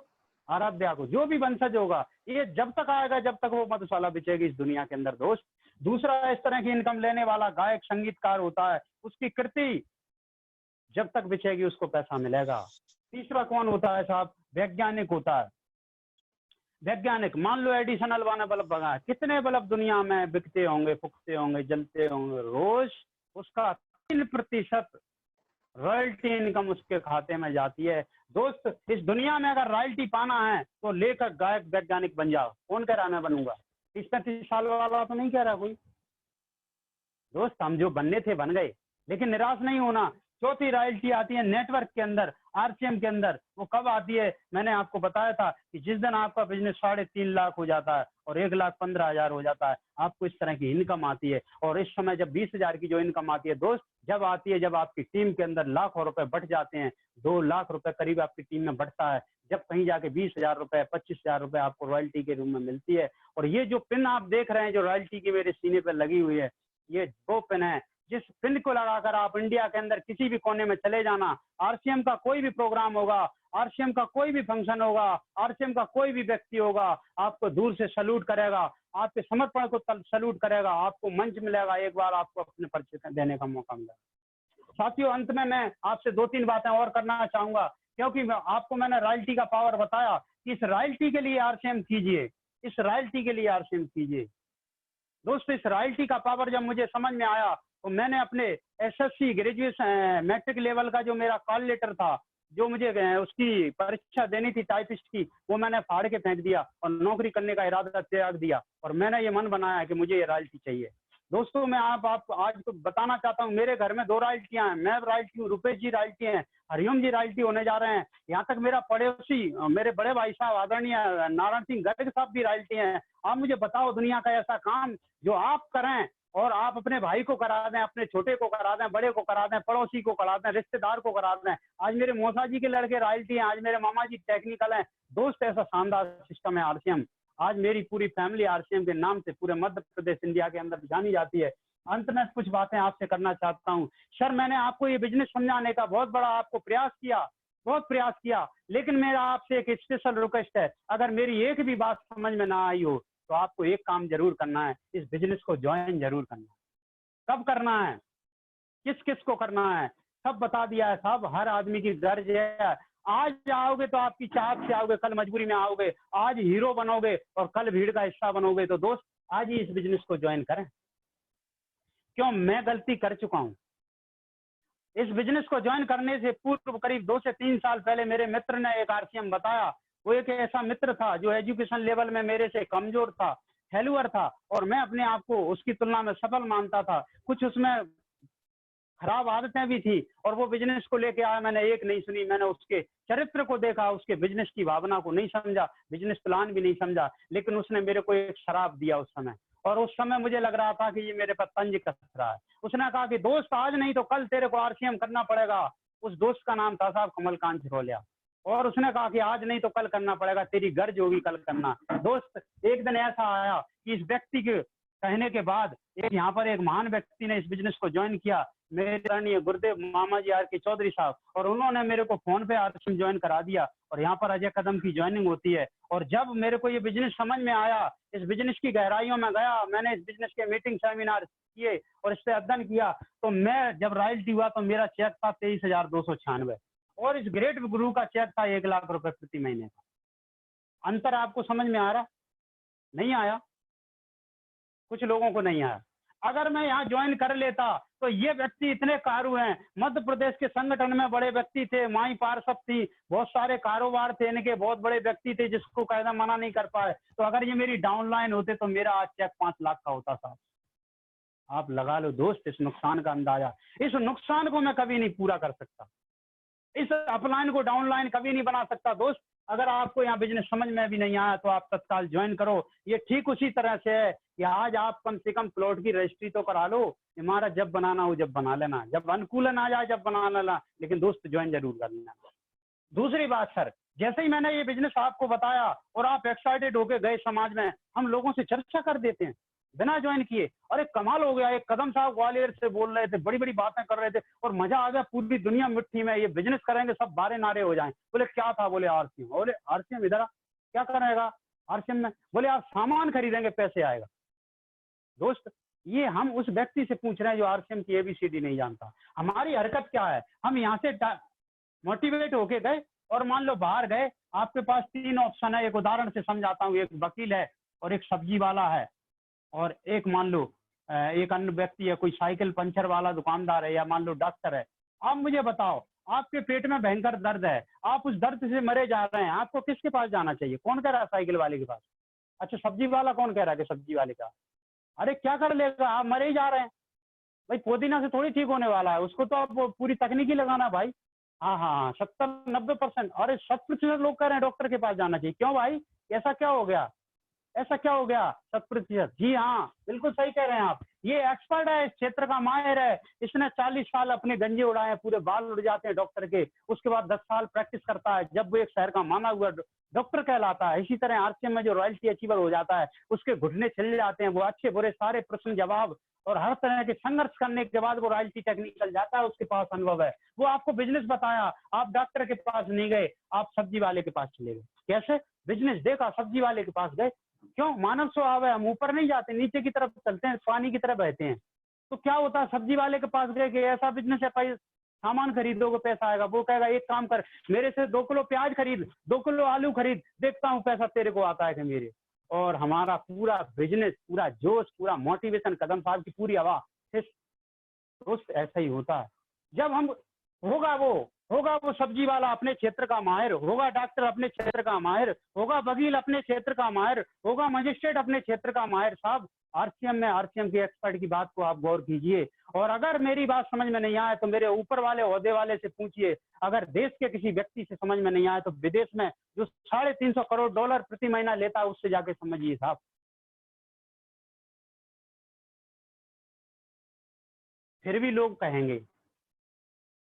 आराध्या को, जो भी वंशज होगा, ये जब तक आएगा जब तक वो मधुशाला बिचेगी इस दुनिया के अंदर। दोस्त, दूसरा इस तरह की इनकम लेने वाला गायक संगीतकार होता है, उसकी कृति जब तक बिचेगी उसको पैसा मिलेगा। तीसरा कौन होता है साहब? वैज्ञानिक होता है। वैज्ञानिक, मान लो एडिसन अल्वा ने बल्ब लगाया, कितने बल्ब दुनिया में बिकते होंगे, फूकते होंगे, जलते होंगे रोज, उसका 3% रॉयल्टी इनकम उसके खाते में जाती है। दोस्त, इस दुनिया में अगर रॉयल्टी पाना है तो लेखक, गायक, वैज्ञानिक बन जाओ। कौन कह रहा मैं बनूंगा? 30-35 साल वाला तो नहीं कह रहा कोई। दोस्त, हम जो बनने थे बन गए, लेकिन निराश नहीं होना। चौथी रॉयल्टी आती है नेटवर्क के अंदर, आरसीएम के अंदर। वो कब आती है? मैंने आपको बताया था कि जिस दिन आपका बिजनेस 3.5 लाख हो जाता है और 1,15,000 हो जाता है, आपको इस तरह की इनकम आती है। और इस समय जब 20,000 की जो इनकम आती है दोस्त, जब आती है, जब आपकी टीम के अंदर लाखों रुपए बढ़ जाते हैं, 2 लाख रुपए करीब आपकी टीम में बढ़ता है, जब कहीं जाके 20,000 रुपए, 25,000 रुपए आपको रॉयल्टी के रूप में मिलती है। और ये जो पिन आप देख रहे हैं जो रॉयल्टी की मेरे सीने पर लगी हुई है, ये वो पिन है। जिस पिन को लगाकर आप इंडिया के अंदर किसी भी कोने में चले जाना, आरसीएम का कोई भी प्रोग्राम होगा, आरसीएम का कोई भी फंक्शन होगा, आरसीएम का कोई भी व्यक्ति होगा, आपको दूर से सैल्यूट करेगा, आपके समर्पण को सैल्यूट करेगा, आपको मंच मिलेगा, एक बार आपको अपने परिचय देने का मौका मिलेगा। साथियों, अंत में मैं आपसे 2-3 बातें और करना चाहूंगा, क्योंकि आपको मैंने रॉयल्टी का पावर बताया कि इस रॉयल्टी के लिए आरसीएम कीजिए, इस रॉयल्टी के लिए आरसीएम कीजिए। दोस्तों, इस रॉयल्टी का पावर जब मुझे समझ में आया तो मैंने अपने एसएससी ग्रेजुएशन मैट्रिक लेवल का जो मेरा कॉल लेटर था, जो मुझे उसकी परीक्षा देनी थी टाइपिस्ट की, वो मैंने फाड़ के फेंक दिया और नौकरी करने का इरादा त्याग दिया। और मैंने ये मन बनाया कि मुझे ये रॉयल्टी चाहिए। दोस्तों, मैं आप आज तो बताना चाहता हूँ, मेरे घर में 2 रॉयल्टियां हैं। मैं रॉयल्टी हूँ, रुपेश जी रॉयल्टी हैं, हरिओम जी रॉयल्टी होने जा रहे हैं। यहाँ तक मेरा पड़ोसी, मेरे बड़े भाई साहब आदरणीय नारायण सिंह गर्ग साहब भी रॉयल्टी हैं। आप मुझे बताओ, दुनिया का ऐसा काम जो आप करें और आप अपने भाई को करा दें, अपने छोटे को करा दें, बड़े को करा दें, पड़ोसी को करा दें, रिश्तेदार को करा दें। आज मेरे मौसा जी के लड़के रॉयल्टी हैं, आज मेरे मामा जी टेक्निकल हैं। दोस्त, ऐसा शानदार सिस्टम है आरसीएम। आज मेरी पूरी फैमिली आरसीएम के नाम से पूरे मध्य प्रदेश इंडिया के अंदर जानी जाती है। अंत में कुछ बातें आपसे करना चाहता हूँ। सर, मैंने आपको ये बिजनेस समझाने का बहुत बड़ा आपको प्रयास किया, बहुत प्रयास किया, लेकिन मेरा आपसे एक स्पेशल रिक्वेस्ट है, अगर मेरी एक भी बात समझ में ना आई हो तो आपको एक काम जरूर करना है, इस बिजनेस को ज्वाइन जरूर करना है। कब करना है, किस किस को करना है, सब बता दिया है साहब। हर आदमी की गर्ज है। आज आओगे तो आपकी चाहत से आओगे, कल मजबूरी में आओगे। आज हीरो बनोगे और कल भीड़ का हिस्सा बनोगे। तो दोस्त, आज ही इस बिजनेस को ज्वाइन करें। क्यों, मैं गलती कर चुका हूं। इस बिजनेस को ज्वाइन करने से पूर्व करीब 2 से 3 साल पहले मेरे मित्र ने एक आरसीएम बताया। वो एक ऐसा मित्र था जो एजुकेशन लेवल में मेरे से कमजोर था, फेल्यूअर था, और मैं अपने आप को उसकी तुलना में सफल मानता था। कुछ उसमें खराब आदतें भी थी, और वो बिजनेस को लेके आया। मैंने एक नहीं सुनी, मैंने उसके चरित्र को देखा, उसके बिजनेस की भावना को नहीं समझा, बिजनेस प्लान भी नहीं समझा। लेकिन उसने मेरे को एक शराब दिया उस समय, और उस समय मुझे लग रहा था कि ये मेरे पर तंज कस रहा है। उसने कहा कि दोस्त, आज नहीं तो कल तेरे को आरसीएम करना पड़ेगा। उस दोस्त का नाम था साहब कमलकांत छिरोलिया। और उसने कहा कि आज नहीं तो कल करना पड़ेगा, तेरी गर्ज होगी कल करना। दोस्त, एक दिन ऐसा आया कि इस व्यक्ति के कहने के बाद एक यहाँ पर एक महान व्यक्ति ने इस बिजनेस को ज्वाइन किया, मेरे आदरणीय गुरुदेव मामा जी आर के चौधरी साहब, और उन्होंने मेरे को फोन पे आरसीएम ज्वाइन करा दिया। और यहाँ पर अजय कदम की ज्वाइनिंग होती है। और जब मेरे को ये बिजनेस समझ में आया, इस बिजनेस की गहराइयों में गया, मैंने इस बिजनेस के मीटिंग सेमिनार किए और इस पे अध्ययन किया, तो मैं जब रॉयल्टी हुआ तो मेरा चेक था 23,296, और इस ग्रेट गुरु का चेक था 1 लाख रुपए प्रति महीने का। अंतर आपको समझ में आ रहा? नहीं आया? कुछ लोगों को नहीं आया। अगर मैं यहाँ ज्वाइन कर लेता तो ये व्यक्ति इतने कारू हैं, मध्य प्रदेश के संगठन में बड़े व्यक्ति थे, माई पार्षद थी, बहुत सारे कारोबार थे इनके, बहुत बड़े व्यक्ति थे जिसको कायदा मना नहीं कर पाए। तो अगर ये मेरी डाउनलाइन होते तो मेरा आज चेक 5 लाख का होता था। आप लगा लो दोस्त इस नुकसान का अंदाजा। इस नुकसान को मैं कभी नहीं पूरा कर सकता, इस अपलाइन को डाउनलाइन कभी नहीं बना सकता। दोस्त, अगर आपको यहाँ बिजनेस समझ में भी नहीं आया तो आप तत्काल ज्वाइन करो। ये ठीक उसी तरह से है कि आज आप कम से कम प्लॉट की रजिस्ट्री तो करा लो, इमारत जब बनाना हो जब बना लेना, जब अनुकूलन आ जाए जब बना लेना, लेकिन दोस्त ज्वाइन जरूर कर लेना। दूसरी बात सर, जैसे ही मैंने ये बिजनेस आपको बताया और आप एक्साइटेड होके गए समाज में, हम लोगों से चर्चा कर देते हैं बिना ज्वाइन किए। अरे कमाल हो गया, एक कदम साहब ग्वालियर से बोल रहे थे, बड़ी बड़ी बातें कर रहे थे, और मजा आ गया, पूरी दुनिया मिट्टी में, ये बिजनेस करेंगे सब बारे नारे हो जाएं। बोले क्या था? बोले आरसीएम। बोले आरसीएम इधर आ, क्या करेगा आरसीएम में? बोले आप सामान खरीदेंगे, पैसे आएगा। दोस्त, ये हम उस व्यक्ति से पूछ रहे हैं जो आरसीएम की एबीसीडी नहीं जानता। हमारी हरकत क्या है? हम यहाँ से मोटिवेट होके गए, और मान लो बाहर गए, आपके पास 3 ऑप्शन है। एक उदाहरण से समझाता हूँ, एक वकील है, और एक सब्जी वाला है, और एक मान लो एक अन्य व्यक्ति है, कोई साइकिल पंचर वाला दुकानदार है, या मान लो डॉक्टर है। आप मुझे बताओ, आपके पेट में भयंकर दर्द है, आप उस दर्द से मरे जा रहे हैं, आपको किसके पास जाना चाहिए? कौन कह रहा है साइकिल वाले के पास? अच्छा, सब्जी वाला कौन कह रहा है कि सब्जी वाले का? अरे क्या कर लेगा, आप मरे ही जा रहे हैं भाई। पुदीना से थोड़ी ठीक होने वाला है, उसको तो आप पूरी तकनीकी लगाना भाई। हाँ हाँ हाँ, 70-90%, अरे 100% लोग कह रहे हैं डॉक्टर के पास जाना चाहिए। क्यों भाई, ऐसा क्या हो गया? ऐसा क्या हो गया? 100%? जी हाँ, बिल्कुल सही कह रहे हैं आप। ये एक्सपर्ट है, इस क्षेत्र का माहिर है, इसने 40 साल अपने गंजे उड़ाए हैं, पूरे बाल उड़ जाते हैं डॉक्टर के। उसके बाद 10 साल प्रैक्टिस करता है, जब वो एक शहर का माना हुआ डॉक्टर कहलाता है। इसी तरह आरसीएम में जो रॉयल्टी अचीवर हो जाता है, उसके घुटने छिल जाते हैं, वो अच्छे बुरे सारे प्रश्न जवाब और हर तरह के संघर्ष करने के बाद वो रॉयल्टी टेक्निकल जाता है, उसके पास अनुभव है। वो आपको बिजनेस बताया, आप डॉक्टर के पास नहीं गए, आप सब्जी वाले के पास चले गए। कैसे? बिजनेस देखा, सब्जी वाले के पास गए। क्यों? मानव स्वभाव है, हम ऊपर नहीं जाते, नीचे की तरफ चलते हैं, पानी की तरफ बहते हैं। तो क्या होता है, सब्जी वाले के पास गए कि ऐसा बिजनेस है भाई, सामान खरीदोगे पैसा आएगा। वो कहेगा एक काम कर, मेरे से 2 किलो प्याज खरीद, 2 किलो आलू खरीद, देखता हूँ पैसा तेरे को आता है कि मेरे। और हमारा पूरा बिजनेस, पूरा जोश, पूरा मोटिवेशन, कदम साहब की पूरी हवा दोस्त ऐसा ही होता है। जब हम होगा वो सब्जी वाला अपने क्षेत्र का माहिर, होगा डॉक्टर अपने क्षेत्र का माहिर, होगा वकील अपने क्षेत्र का माहिर, होगा मजिस्ट्रेट अपने क्षेत्र का माहिर। साहब, आरसीएम में आरसीएम के एक्सपर्ट की बात को आप गौर कीजिए। और अगर मेरी बात समझ में नहीं आए तो मेरे ऊपर वाले ओहदे वाले से पूछिए। अगर देश के किसी व्यक्ति से समझ में नहीं आए तो विदेश में जो $350 करोड़ प्रति महीना लेता है उससे जाके समझिए साहब। फिर भी लोग कहेंगे,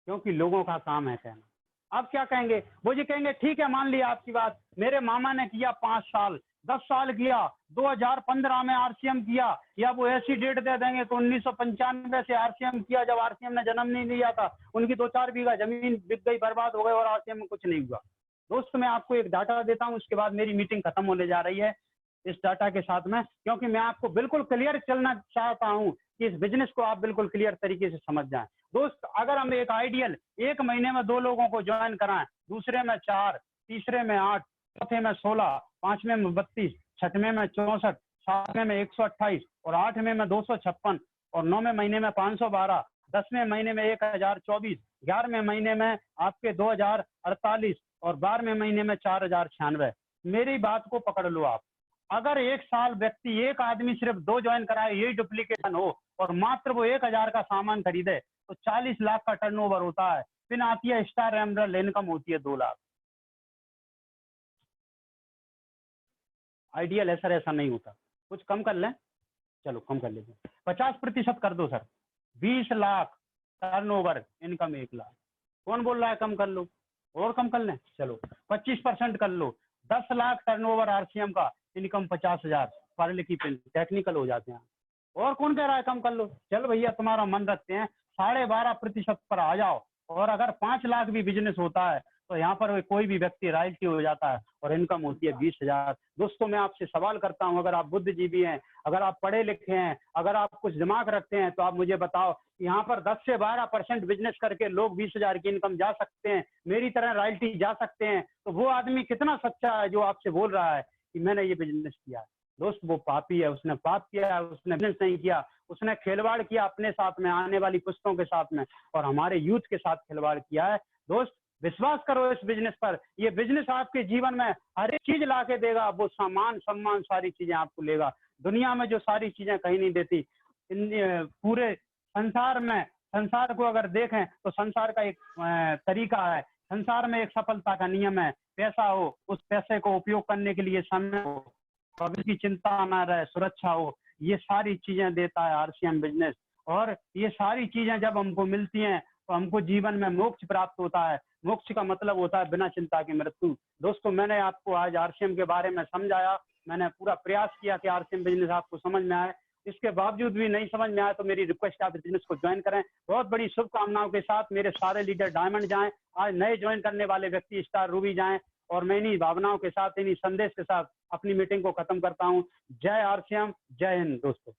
क्योंकि लोगों का काम है कहना। अब क्या कहेंगे? वो जी कहेंगे ठीक है, मान लिया आपकी बात, मेरे मामा ने किया 5 साल, 10 साल किया, 2015 में आरसीएम किया, या वो ऐसी डेट दे देंगे तो 1995 से आरसीएम किया, जब आरसीएम ने जन्म नहीं लिया था, उनकी 2-4 बीघा जमीन बिक गई, बर्बाद हो गए और आरसीएम में कुछ नहीं हुआ। दोस्त मैं आपको एक डाटा देता हूँ, उसके बाद मेरी मीटिंग खत्म होने जा रही है इस डाटा के साथ में, क्योंकि मैं आपको बिल्कुल क्लियर चलना चाहता हूँ कि इस बिजनेस को आप बिल्कुल क्लियर तरीके से समझ जाएं। दोस्त अगर हम एक आइडियल 1 महीने में 2 लोगों को ज्वाइन कराएं, दूसरे में 4, तीसरे में 8, चौथे में 16, पांचवें में 32, छठवें में 64, सातवें में 128 और 8वें में 256 और 9वें महीने में 512, 10वें महीने में 1024, 11वें महीने में आपके 2048 और 12वें महीने में 4096। मेरी बात को पकड़ लो आप, अगर 1 साल व्यक्ति, एक आदमी सिर्फ 2 ज्वाइन कराए, यही डुप्लीकेशन हो और मात्र वो 1000 का सामान खरीदे तो 40 लाख का टर्नओवर होता है। फिर आती है स्टार एमरल्ड इनकम होती है 2 लाख। आइडियल है सर, ऐसा नहीं होता, कुछ कम कर लें, चलो कम कर लेते, 50% कर दो sir, 20 lakh turnover income 1 lakh. कौन बोल रहा है कम कर लो, और कम कर लें, चलो 25% कर लो, 10 लाख टर्नओवर आरसीएम का, इनकम 50,000, पढ़ की टेक्निकल हो जाते हैं। और कौन कह रहा है कम कर लो, चल भैया तुम्हारा मन रखते हैं, 12.5% पर आ जाओ। और अगर 5 लाख भी बिजनेस होता है तो यहाँ पर कोई भी व्यक्ति रॉयल्टी हो जाता है और इनकम होती है 20,000। दोस्तों मैं आपसे सवाल करता हूँ, अगर आप बुद्धिजीवी हैं, अगर आप पढ़े लिखे हैं, अगर आप कुछ दिमाग रखते हैं तो आप मुझे बताओ, यहाँ पर 10 से 12% बिजनेस करके लोग 20,000 की इनकम जा सकते हैं, मेरी तरह रॉयल्टी जा सकते हैं, तो वो आदमी कितना सच्चा है जो आपसे बोल रहा है कि मैंने ये बिजनेस किया है। दोस्त वो पापी है, उसने पाप किया है, उसने बिजनेस नहीं किया, उसने खिलवाड़ किया अपने साथ में, आने वाली पुस्तकों के साथ में, और हमारे यूथ के साथ खिलवाड़ किया है। दोस्त विश्वास करो इस बिजनेस पर, ये बिजनेस आपके जीवन में हर एक चीज ला के देगा, वो सामान सम्मान सारी चीजें आपको लेगा। दुनिया में जो सारी चीजें कहीं नहीं देती, पूरे संसार में, संसार को अगर देखें तो संसार का एक तरीका है, संसार में एक सफलता का नियम है, पैसा हो, उस पैसे को उपयोग करने के लिए समय हो, भविष्य की चिंता ना रहे, सुरक्षा हो, ये सारी चीजें देता है आरसीएम बिजनेस। और ये सारी चीजें जब हमको मिलती हैं तो हमको जीवन में मोक्ष प्राप्त होता है। मोक्ष का मतलब होता है बिना चिंता की मृत्यु। दोस्तों मैंने आपको आज आरसीएम के बारे में समझाया, मैंने पूरा प्रयास किया कि आरसीएम बिजनेस आपको समझ में आए। इसके बावजूद भी नहीं समझ में आया तो मेरी रिक्वेस्ट है आप बिजनेस को ज्वाइन करें। बहुत बड़ी शुभकामनाओं के साथ मेरे सारे लीडर डायमंड जाएं, आज नए ज्वाइन करने वाले व्यक्ति स्टार रूबी जाएं, और मैं इन्हीं भावनाओं के साथ, इन्हीं संदेश के साथ अपनी मीटिंग को खत्म करता हूं। जय आरसीएम, जय हिंद दोस्तों।